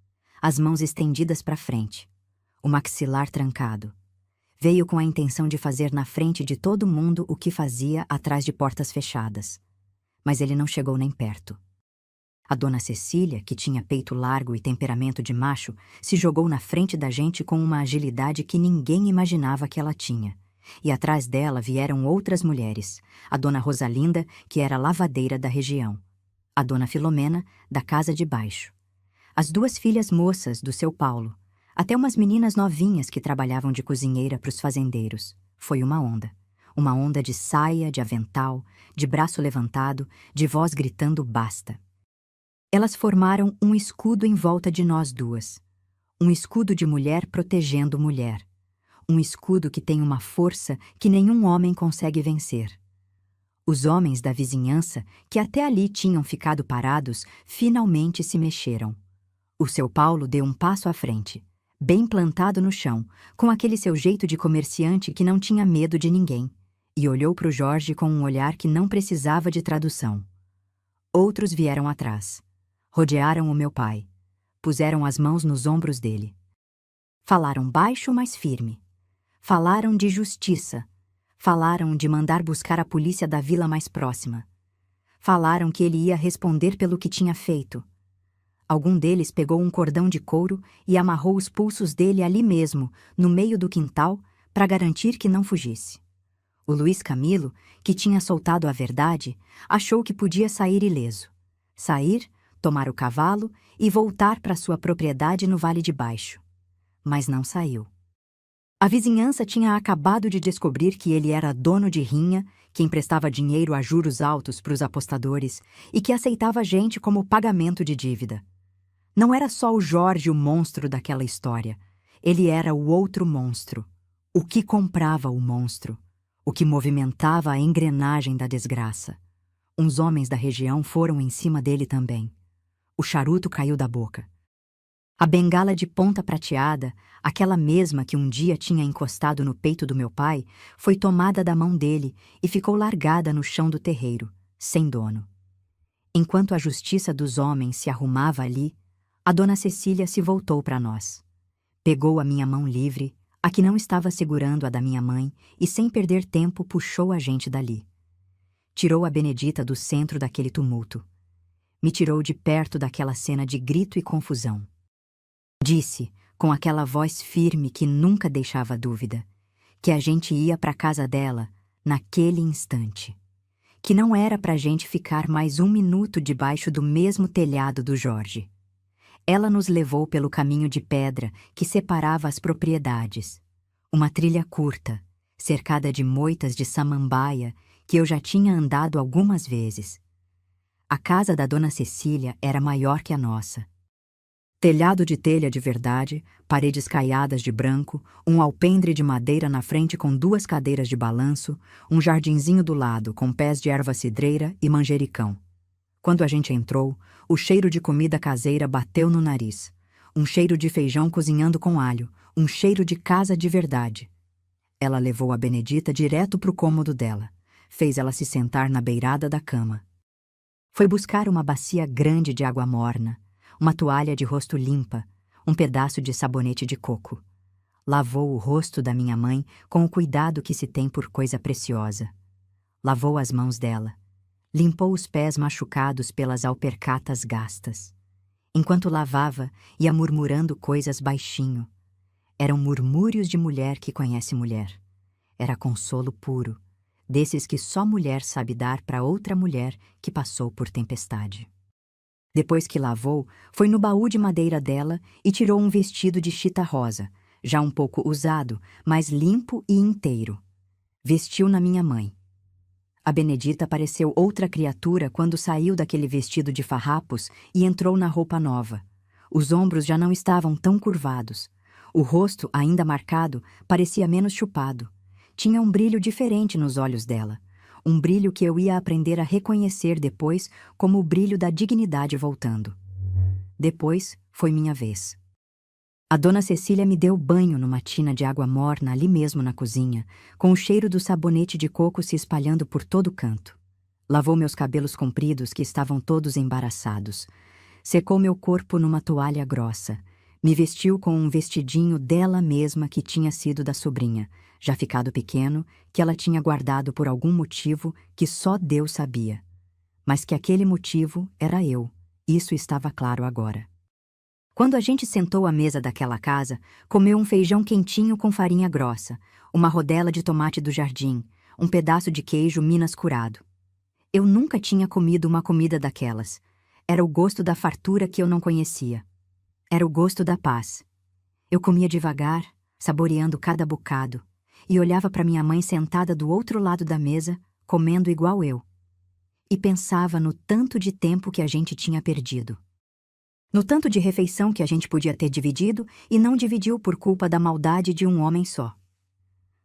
as mãos estendidas para frente, o maxilar trancado. Veio com a intenção de fazer na frente de todo mundo o que fazia atrás de portas fechadas. Mas ele não chegou nem perto. A dona Cecília, que tinha peito largo e temperamento de macho, se jogou na frente da gente com uma agilidade que ninguém imaginava que ela tinha. E atrás dela vieram outras mulheres, a dona Rosalinda, que era lavadeira da região, a dona Filomena, da casa de baixo, as duas filhas moças do seu Paulo, até umas meninas novinhas que trabalhavam de cozinheira para os fazendeiros. Foi uma onda de saia, de avental, de braço levantado, de voz gritando basta. Elas formaram um escudo em volta de nós duas. Um escudo de mulher protegendo mulher. Um escudo que tem uma força que nenhum homem consegue vencer. Os homens da vizinhança, que até ali tinham ficado parados, finalmente se mexeram. O seu Paulo deu um passo à frente, bem plantado no chão, com aquele seu jeito de comerciante que não tinha medo de ninguém, e olhou para o Jorge com um olhar que não precisava de tradução. Outros vieram atrás. Rodearam o meu pai. Puseram as mãos nos ombros dele. Falaram baixo, mas firme. Falaram de justiça. Falaram de mandar buscar a polícia da vila mais próxima. Falaram que ele ia responder pelo que tinha feito. Algum deles pegou um cordão de couro e amarrou os pulsos dele ali mesmo, no meio do quintal, para garantir que não fugisse. O Luiz Camilo, que tinha soltado a verdade, achou que podia sair ileso. Sair, tomar o cavalo e voltar para sua propriedade no Vale de Baixo. Mas não saiu. A vizinhança tinha acabado de descobrir que ele era dono de rinha, que emprestava dinheiro a juros altos para os apostadores e que aceitava gente como pagamento de dívida. Não era só o Jorge o monstro daquela história. Ele era o outro monstro. O que comprava o monstro. O que movimentava a engrenagem da desgraça. Uns homens da região foram em cima dele também. O charuto caiu da boca. A bengala de ponta prateada, aquela mesma que um dia tinha encostado no peito do meu pai, foi tomada da mão dele e ficou largada no chão do terreiro, sem dono. Enquanto a justiça dos homens se arrumava ali, a dona Cecília se voltou para nós. Pegou a minha mão livre, a que não estava segurando a da minha mãe, e sem perder tempo puxou a gente dali. Tirou a Benedita do centro daquele tumulto. Me tirou de perto daquela cena de grito e confusão. Disse, com aquela voz firme que nunca deixava dúvida, que a gente ia para a casa dela naquele instante. Que não era para a gente ficar mais um minuto debaixo do mesmo telhado do Jorge. Ela nos levou pelo caminho de pedra que separava as propriedades. Uma trilha curta, cercada de moitas de samambaia que eu já tinha andado algumas vezes. A casa da dona Cecília era maior que a nossa. Telhado de telha de verdade, paredes caiadas de branco, um alpendre de madeira na frente com 2 cadeiras de balanço, um jardinzinho do lado com pés de erva cidreira e manjericão. Quando a gente entrou, o cheiro de comida caseira bateu no nariz. Um cheiro de feijão cozinhando com alho, um cheiro de casa de verdade. Ela levou a Benedita direto para o cômodo dela. Fez ela se sentar na beirada da cama. Foi buscar uma bacia grande de água morna, uma toalha de rosto limpa, um pedaço de sabonete de coco. Lavou o rosto da minha mãe com o cuidado que se tem por coisa preciosa. Lavou as mãos dela. Limpou os pés machucados pelas alpercatas gastas. Enquanto lavava, ia murmurando coisas baixinho. Eram murmúrios de mulher que conhece mulher. Era consolo puro, desses que só mulher sabe dar para outra mulher que passou por tempestade. Depois que lavou, foi no baú de madeira dela e tirou um vestido de chita rosa, já um pouco usado, mas limpo e inteiro. Vestiu na minha mãe. A Benedita pareceu outra criatura quando saiu daquele vestido de farrapos e entrou na roupa nova. Os ombros já não estavam tão curvados. O rosto, ainda marcado, parecia menos chupado. Tinha um brilho diferente nos olhos dela. Um brilho que eu ia aprender a reconhecer depois como o brilho da dignidade voltando. Depois foi minha vez. A dona Cecília me deu banho numa tina de água morna ali mesmo na cozinha, com o cheiro do sabonete de coco se espalhando por todo canto. Lavou meus cabelos compridos que estavam todos embaraçados. Secou meu corpo numa toalha grossa. Me vestiu com um vestidinho dela mesma que tinha sido da sobrinha, já ficado pequeno, que ela tinha guardado por algum motivo que só Deus sabia. Mas que aquele motivo era eu. Isso estava claro agora. Quando a gente sentou à mesa daquela casa, comeu um feijão quentinho com farinha grossa, uma rodela de tomate do jardim, um pedaço de queijo Minas curado. Eu nunca tinha comido uma comida daquelas. Era o gosto da fartura que eu não conhecia. Era o gosto da paz. Eu comia devagar, saboreando cada bocado, e olhava para minha mãe sentada do outro lado da mesa, comendo igual eu. E pensava no tanto de tempo que a gente tinha perdido. No tanto de refeição que a gente podia ter dividido e não dividiu por culpa da maldade de um homem só.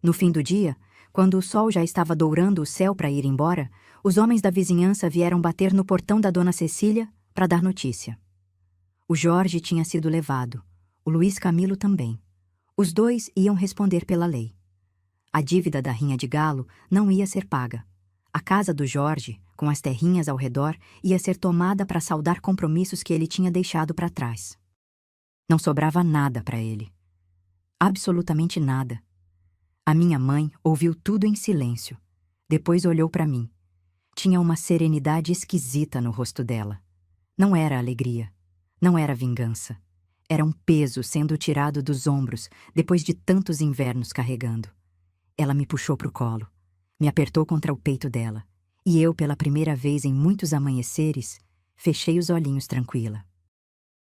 No fim do dia, quando o sol já estava dourando o céu para ir embora, os homens da vizinhança vieram bater no portão da dona Cecília para dar notícia. O Jorge tinha sido levado, o Luiz Camilo também. Os dois iam responder pela lei. A dívida da rinha de galo não ia ser paga. A casa do Jorge, com as terrinhas ao redor, ia ser tomada para saldar compromissos que ele tinha deixado para trás. Não sobrava nada para ele. Absolutamente nada. A minha mãe ouviu tudo em silêncio. Depois olhou para mim. Tinha uma serenidade esquisita no rosto dela. Não era alegria. Não era vingança. Era um peso sendo tirado dos ombros depois de tantos invernos carregando. Ela me puxou para o colo. Me apertou contra o peito dela, e eu, pela primeira vez em muitos amanheceres, fechei os olhinhos tranquila.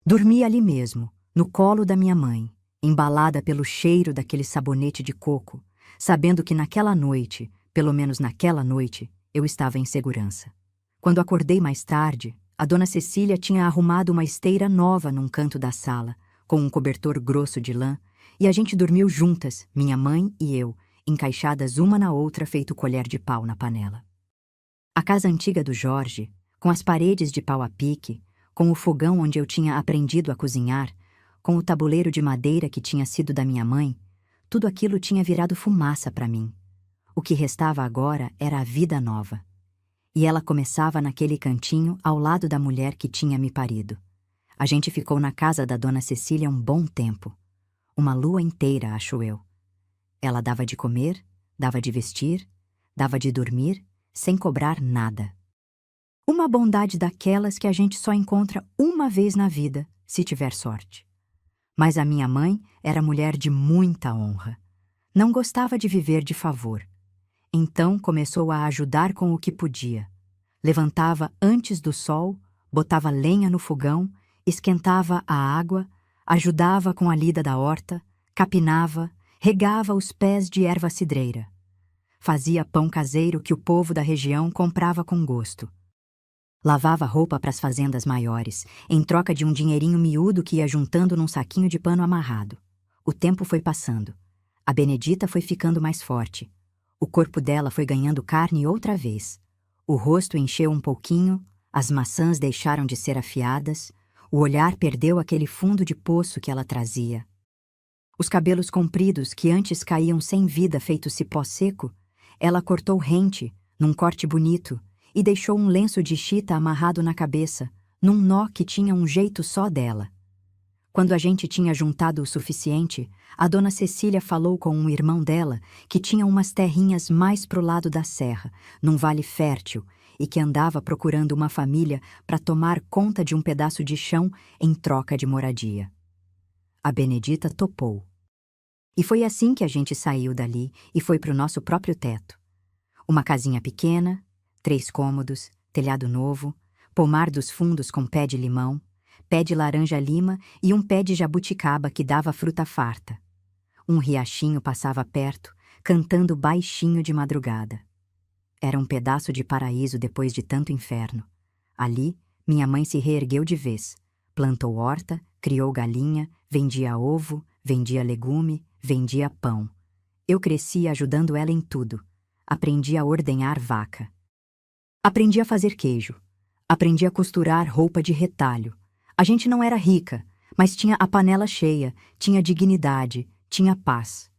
Dormi ali mesmo, no colo da minha mãe, embalada pelo cheiro daquele sabonete de coco, sabendo que naquela noite, pelo menos naquela noite, eu estava em segurança. Quando acordei mais tarde, a dona Cecília tinha arrumado uma esteira nova num canto da sala, com um cobertor grosso de lã, e a gente dormiu juntas, minha mãe e eu, encaixadas uma na outra feito colher de pau na panela. A casa antiga do Jorge, com as paredes de pau a pique, com o fogão onde eu tinha aprendido a cozinhar, com o tabuleiro de madeira que tinha sido da minha mãe, tudo aquilo tinha virado fumaça para mim. O que restava agora era a vida nova. E ela começava naquele cantinho ao lado da mulher que tinha me parido. A gente ficou na casa da dona Cecília um bom tempo. Uma lua inteira, acho eu. Ela dava de comer, dava de vestir, dava de dormir, sem cobrar nada. Uma bondade daquelas que a gente só encontra uma vez na vida, se tiver sorte. Mas a minha mãe era mulher de muita honra. Não gostava de viver de favor. Então começou a ajudar com o que podia. Levantava antes do sol, botava lenha no fogão, esquentava a água, ajudava com a lida da horta, capinava, regava os pés de erva cidreira. Fazia pão caseiro que o povo da região comprava com gosto. Lavava roupa para as fazendas maiores, em troca de um dinheirinho miúdo que ia juntando num saquinho de pano amarrado. O tempo foi passando. A Benedita foi ficando mais forte. O corpo dela foi ganhando carne outra vez. O rosto encheu um pouquinho, As maçãs deixaram de ser afiadas, o olhar perdeu aquele fundo de poço que ela trazia. Os cabelos compridos, que antes caíam sem vida feito cipó seco, ela cortou rente, num corte bonito, e deixou um lenço de chita amarrado na cabeça, num nó que tinha um jeito só dela. Quando a gente tinha juntado o suficiente, a dona Cecília falou com um irmão dela que tinha umas terrinhas mais pro lado da serra, num vale fértil, e que andava procurando uma família para tomar conta de um pedaço de chão em troca de moradia. A Benedita topou. E foi assim que a gente saiu dali e foi pro nosso próprio teto. Uma casinha pequena, 3 cômodos, telhado novo, pomar dos fundos com pé de limão, pé de laranja-lima e um pé de jabuticaba que dava fruta farta. Um riachinho passava perto, cantando baixinho de madrugada. Era um pedaço de paraíso depois de tanto inferno. Ali, minha mãe se reergueu de vez. Plantou horta, criou galinha, vendia ovo, vendia legume, vendia pão. Eu cresci ajudando ela em tudo. Aprendi a ordenhar vaca. Aprendi a fazer queijo. Aprendi a costurar roupa de retalho. A gente não era rica, mas tinha a panela cheia, tinha dignidade, tinha paz.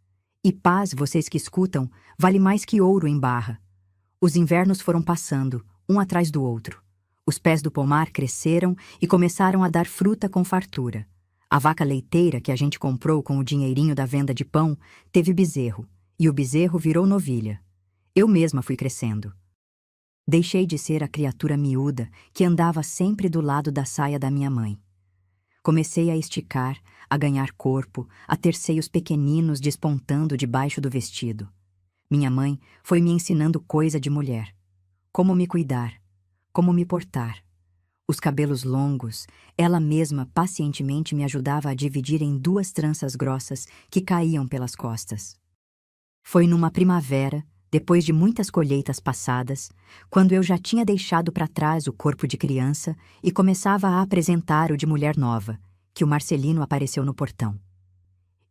E paz, vocês que escutam, vale mais que ouro em barra. Os invernos foram passando, um atrás do outro. Os pés do pomar cresceram e começaram a dar fruta com fartura. A vaca leiteira que a gente comprou com o dinheirinho da venda de pão teve bezerro, e o bezerro virou novilha. Eu mesma fui crescendo. Deixei de ser a criatura miúda que andava sempre do lado da saia da minha mãe. Comecei a esticar, a ganhar corpo, a ter seios pequeninos despontando debaixo do vestido. Minha mãe foi me ensinando coisa de mulher. Como me cuidar, como me portar. Os cabelos longos, ela mesma pacientemente me ajudava a dividir em 2 tranças grossas que caíam pelas costas. Foi numa primavera, depois de muitas colheitas passadas, quando eu já tinha deixado para trás o corpo de criança e começava a apresentar o de mulher nova, que o Marcelino apareceu no portão.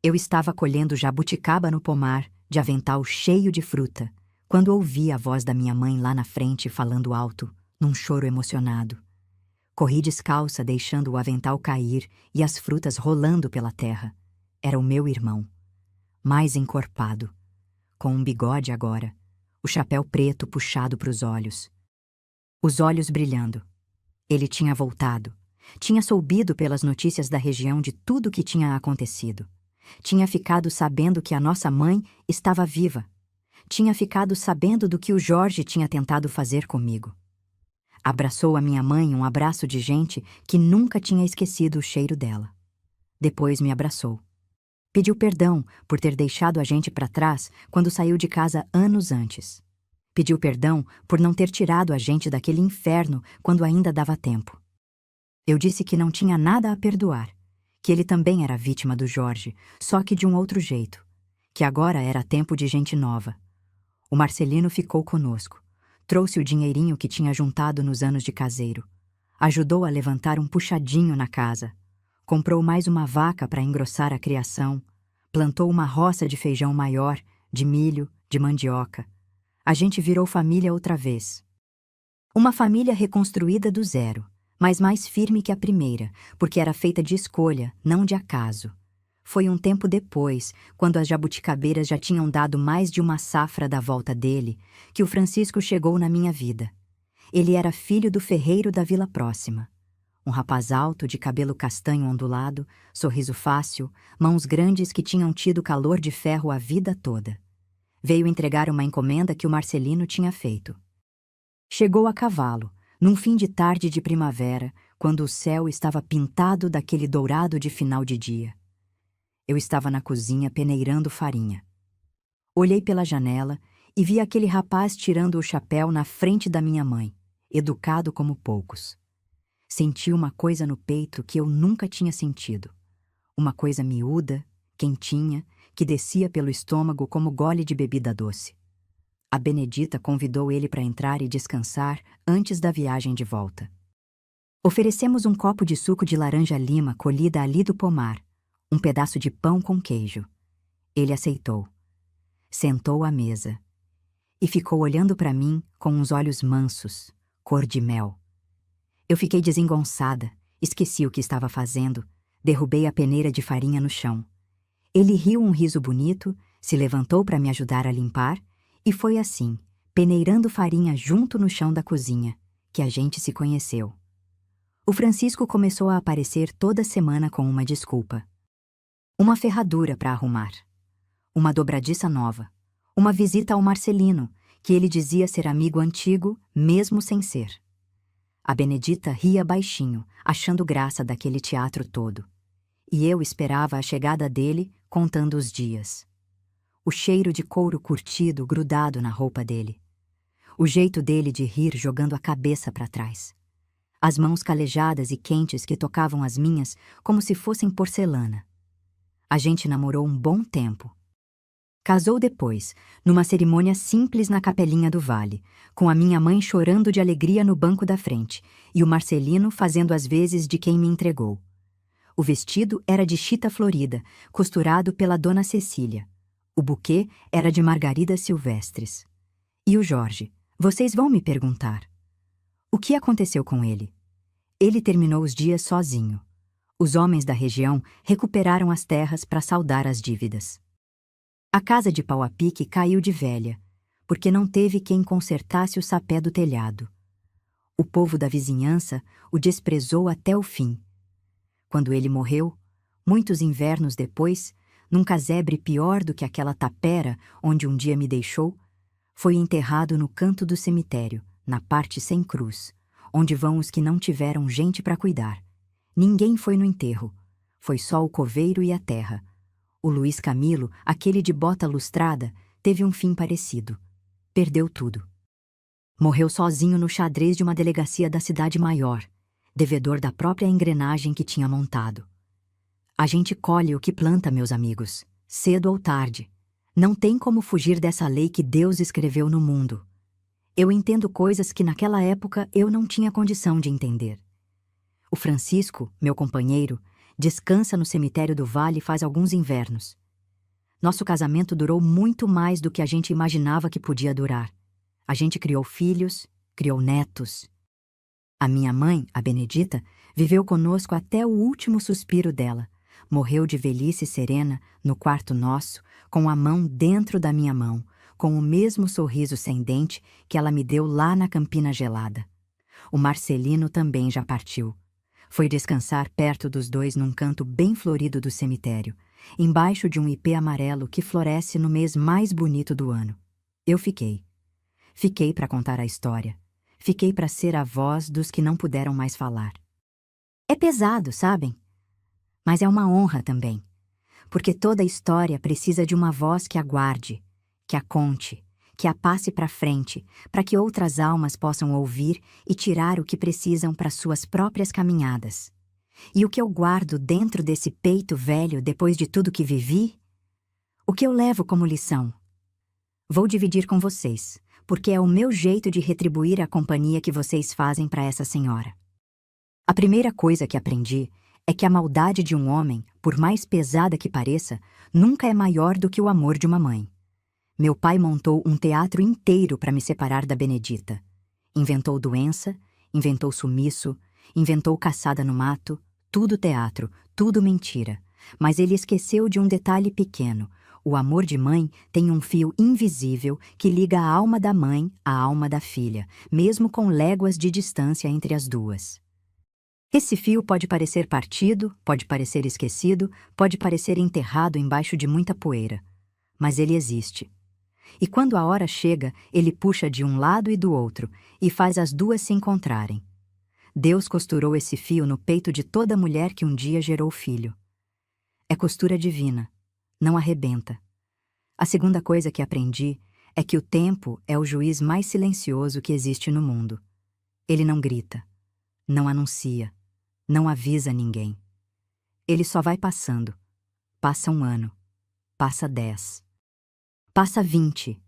Eu estava colhendo jabuticaba no pomar, de avental cheio de fruta, quando ouvi a voz da minha mãe lá na frente falando alto, num choro emocionado. Corri descalça, deixando o avental cair e as frutas rolando pela terra. Era o meu irmão, mais encorpado, com um bigode agora, o chapéu preto puxado para os olhos brilhando. Ele tinha voltado, tinha soubido pelas notícias da região de tudo o que tinha acontecido. Tinha ficado sabendo que a nossa mãe estava viva. Tinha ficado sabendo do que o Jorge tinha tentado fazer comigo. Abraçou a minha mãe um abraço de gente que nunca tinha esquecido o cheiro dela. Depois me abraçou. Pediu perdão por ter deixado a gente para trás quando saiu de casa anos antes. Pediu perdão por não ter tirado a gente daquele inferno quando ainda dava tempo. Eu disse que não tinha nada a perdoar, que ele também era vítima do Jorge, só que de um outro jeito, que agora era tempo de gente nova. O Marcelino ficou conosco, trouxe o dinheirinho que tinha juntado nos anos de caseiro, ajudou a levantar um puxadinho na casa, comprou mais uma vaca para engrossar a criação, plantou uma roça de feijão maior, de milho, de mandioca. A gente virou família outra vez. Uma família reconstruída do zero, mas mais firme que a primeira, porque era feita de escolha, não de acaso. Foi um tempo depois, quando as jabuticabeiras já tinham dado mais de uma safra da volta dele, que o Francisco chegou na minha vida. Ele era filho do ferreiro da vila próxima. Um rapaz alto, de cabelo castanho ondulado, sorriso fácil, mãos grandes que tinham tido calor de ferro a vida toda. Veio entregar uma encomenda que o Marcelino tinha feito. Chegou a cavalo, num fim de tarde de primavera, quando o céu estava pintado daquele dourado de final de dia. Eu estava na cozinha peneirando farinha. Olhei pela janela e vi aquele rapaz tirando o chapéu na frente da minha mãe, educado como poucos. Senti uma coisa no peito que eu nunca tinha sentido. Uma coisa miúda, quentinha, que descia pelo estômago como gole de bebida doce. A Benedita convidou ele para entrar e descansar antes da viagem de volta. Oferecemos um copo de suco de laranja-lima colhida ali do pomar, um pedaço de pão com queijo. Ele aceitou. Sentou à mesa e ficou olhando para mim com uns olhos mansos, cor de mel. Eu fiquei desengonçada, esqueci o que estava fazendo, derrubei a peneira de farinha no chão. Ele riu um riso bonito, se levantou para me ajudar a limpar, e foi assim, peneirando farinha junto no chão da cozinha, que a gente se conheceu. O Francisco começou a aparecer toda semana com uma desculpa. Uma ferradura para arrumar. Uma dobradiça nova. Uma visita ao Marcelino, que ele dizia ser amigo antigo, mesmo sem ser. A Benedita ria baixinho, achando graça daquele teatro todo. E eu esperava a chegada dele, contando os dias. O cheiro de couro curtido grudado na roupa dele. O jeito dele de rir jogando a cabeça para trás. As mãos calejadas e quentes que tocavam as minhas como se fossem porcelana. A gente namorou um bom tempo. Casou depois, numa cerimônia simples na capelinha do vale, com a minha mãe chorando de alegria no banco da frente e o Marcelino fazendo as vezes de quem me entregou. O vestido era de chita florida, costurado pela dona Cecília. O buquê era de margaridas silvestres. E o Jorge? Vocês vão me perguntar. O que aconteceu com ele? Ele terminou os dias sozinho. Os homens da região recuperaram as terras para saldar as dívidas. A casa de pau a pique caiu de velha, porque não teve quem consertasse o sapé do telhado. O povo da vizinhança o desprezou até o fim. Quando ele morreu, muitos invernos depois, num casebre pior do que aquela tapera onde um dia me deixou, foi enterrado no canto do cemitério, na parte sem cruz, onde vão os que não tiveram gente para cuidar. Ninguém foi no enterro, foi só o coveiro e a terra. O Luiz Camilo, aquele de bota lustrada, teve um fim parecido. Perdeu tudo. Morreu sozinho no xadrez de uma delegacia da cidade maior, devedor da própria engrenagem que tinha montado. A gente colhe o que planta, meus amigos, cedo ou tarde. Não tem como fugir dessa lei que Deus escreveu no mundo. Eu entendo coisas que naquela época eu não tinha condição de entender. O Francisco, meu companheiro, descansa no cemitério do Vale faz alguns invernos. Nosso casamento durou muito mais do que a gente imaginava que podia durar. A gente criou filhos, criou netos. A minha mãe, a Benedita, viveu conosco até o último suspiro dela. Morreu de velhice serena, no quarto nosso, com a mão dentro da minha mão, com o mesmo sorriso sem dente que ela me deu lá na Campina Gelada. O Marcelino também já partiu. Foi descansar perto dos dois num canto bem florido do cemitério, embaixo de um ipê amarelo que floresce no mês mais bonito do ano. Eu fiquei. Fiquei para contar a história. Fiquei para ser a voz dos que não puderam mais falar. É pesado, sabem? Mas é uma honra também, porque toda história precisa de uma voz que a guarde, que a conte, que a passe para frente, para que outras almas possam ouvir e tirar o que precisam para suas próprias caminhadas. E o que eu guardo dentro desse peito velho depois de tudo que vivi? O que eu levo como lição? Vou dividir com vocês, porque é o meu jeito de retribuir a companhia que vocês fazem para essa senhora. A primeira coisa que aprendi é que a maldade de um homem, por mais pesada que pareça, nunca é maior do que o amor de uma mãe. Meu pai montou um teatro inteiro para me separar da Benedita. Inventou doença, inventou sumiço, inventou caçada no mato, tudo teatro, tudo mentira. Mas ele esqueceu de um detalhe pequeno. O amor de mãe tem um fio invisível que liga a alma da mãe à alma da filha, mesmo com léguas de distância entre as duas. Esse fio pode parecer partido, pode parecer esquecido, pode parecer enterrado embaixo de muita poeira, mas ele existe. E quando a hora chega, ele puxa de um lado e do outro, e faz as duas se encontrarem. Deus costurou esse fio no peito de toda mulher que um dia gerou filho. É costura divina, não arrebenta. A segunda coisa que aprendi é que o tempo é o juiz mais silencioso que existe no mundo. Ele não grita, não anuncia, não avisa ninguém. Ele só vai passando. Passa 1 ano, passa 10. Passa 20,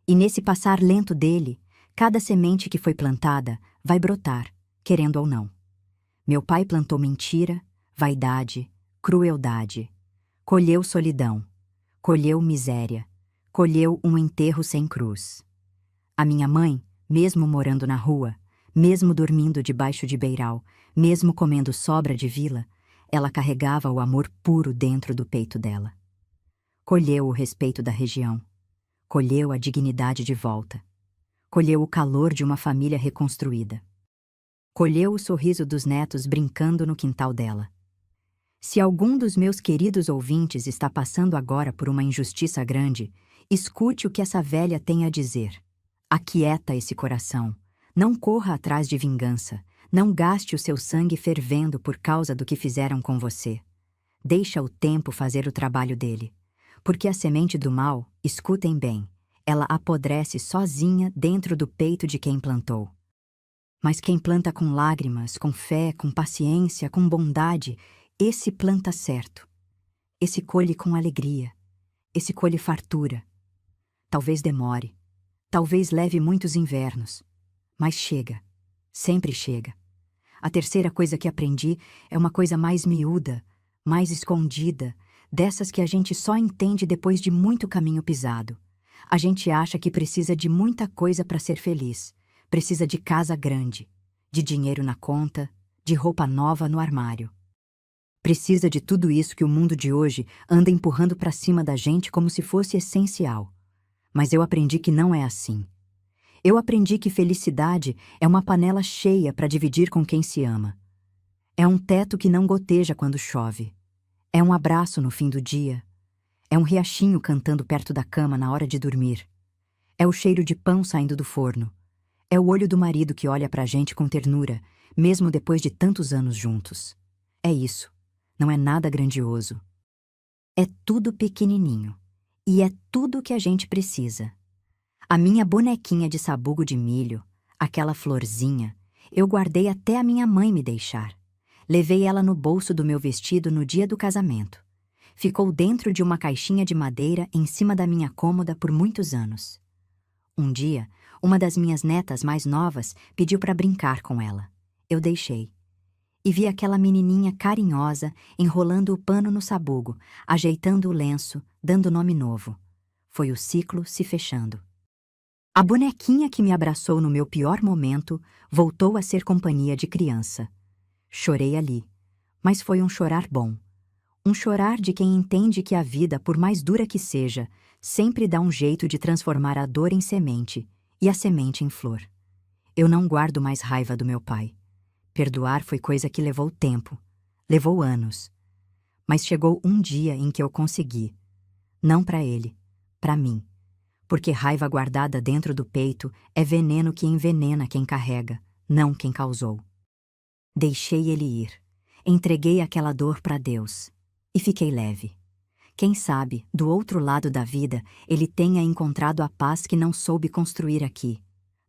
e nesse passar lento dele, cada semente que foi plantada vai brotar, querendo ou não. Meu pai plantou mentira, vaidade, crueldade. Colheu solidão, colheu miséria, colheu um enterro sem cruz. A minha mãe, mesmo morando na rua, Mesmo dormindo debaixo de beiral, mesmo comendo sobra de vila, ela carregava o amor puro dentro do peito dela. Colheu o respeito da região. Colheu a dignidade de volta. Colheu o calor de uma família reconstruída. Colheu o sorriso dos netos brincando no quintal dela. Se algum dos meus queridos ouvintes está passando agora por uma injustiça grande, escute o que essa velha tem a dizer. Aquieta esse coração. Não corra atrás de vingança. Não gaste o seu sangue fervendo por causa do que fizeram com você. Deixa o tempo fazer o trabalho dele. Porque a semente do mal, escutem bem, ela apodrece sozinha dentro do peito de quem plantou. Mas quem planta com lágrimas, com fé, com paciência, com bondade, esse planta certo. Esse colhe com alegria. Esse colhe fartura. Talvez demore. Talvez leve muitos invernos. Mas chega. Sempre chega. A terceira coisa que aprendi é uma coisa mais miúda, mais escondida, dessas que a gente só entende depois de muito caminho pisado. A gente acha que precisa de muita coisa para ser feliz. Precisa de casa grande, de dinheiro na conta, de roupa nova no armário. Precisa de tudo isso que o mundo de hoje anda empurrando para cima da gente como se fosse essencial. Mas eu aprendi que não é assim. Eu aprendi que felicidade é uma panela cheia para dividir com quem se ama. É um teto que não goteja quando chove. É um abraço no fim do dia. É um riachinho cantando perto da cama na hora de dormir. É o cheiro de pão saindo do forno. É o olho do marido que olha pra gente com ternura, mesmo depois de tantos anos juntos. É isso. Não é nada grandioso. É tudo pequenininho. E é tudo que a gente precisa. A minha bonequinha de sabugo de milho, aquela florzinha, eu guardei até a minha mãe me deixar. Levei ela no bolso do meu vestido no dia do casamento. Ficou dentro de uma caixinha de madeira em cima da minha cômoda por muitos anos. Um dia, uma das minhas netas mais novas pediu para brincar com ela. Eu deixei. E vi aquela menininha carinhosa enrolando o pano no sabugo, ajeitando o lenço, dando nome novo. Foi o ciclo se fechando. A bonequinha que me abraçou no meu pior momento voltou a ser companhia de criança. Chorei ali, mas foi um chorar bom. Um chorar de quem entende que a vida, por mais dura que seja, sempre dá um jeito de transformar a dor em semente e a semente em flor. Eu não guardo mais raiva do meu pai. Perdoar foi coisa que levou tempo, levou anos. Mas chegou um dia em que eu consegui. Não para ele, para mim. Porque raiva guardada dentro do peito é veneno que envenena quem carrega, não quem causou. Deixei ele ir. Entreguei aquela dor para Deus. E fiquei leve. Quem sabe, do outro lado da vida, ele tenha encontrado a paz que não soube construir aqui.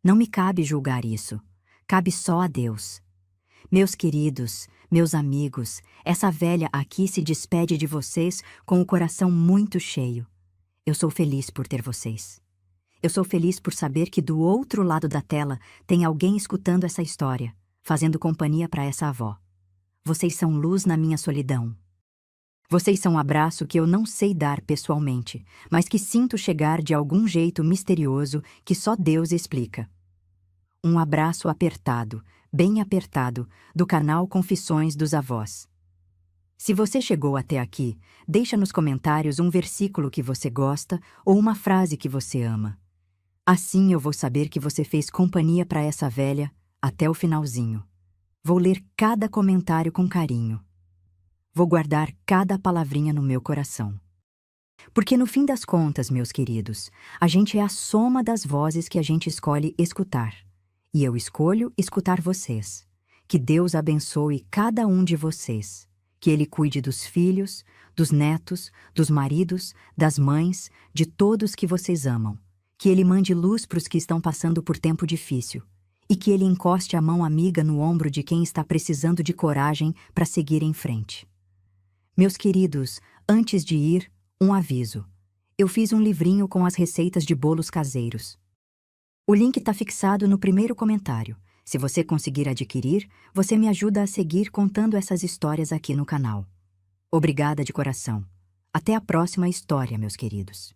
Não me cabe julgar isso. Cabe só a Deus. Meus queridos, meus amigos, essa velha aqui se despede de vocês com o coração muito cheio. Eu sou feliz por ter vocês. Eu sou feliz por saber que do outro lado da tela tem alguém escutando essa história, fazendo companhia para essa avó. Vocês são luz na minha solidão. Vocês são um abraço que eu não sei dar pessoalmente, mas que sinto chegar de algum jeito misterioso que só Deus explica. Um abraço apertado, bem apertado, do canal Confissões dos Avós. Se você chegou até aqui, deixa nos comentários um versículo que você gosta ou uma frase que você ama. Assim eu vou saber que você fez companhia para essa velha até o finalzinho. Vou ler cada comentário com carinho. Vou guardar cada palavrinha no meu coração. Porque no fim das contas, meus queridos, a gente é a soma das vozes que a gente escolhe escutar. E eu escolho escutar vocês. Que Deus abençoe cada um de vocês. Que Ele cuide dos filhos, dos netos, dos maridos, das mães, de todos que vocês amam. Que Ele mande luz para os que estão passando por tempo difícil. E que Ele encoste a mão amiga no ombro de quem está precisando de coragem para seguir em frente. Meus queridos, antes de ir, um aviso. Eu fiz um livrinho com as receitas de bolos caseiros. O link está fixado no primeiro comentário. Se você conseguir adquirir, você me ajuda a seguir contando essas histórias aqui no canal. Obrigada de coração. Até a próxima história, meus queridos.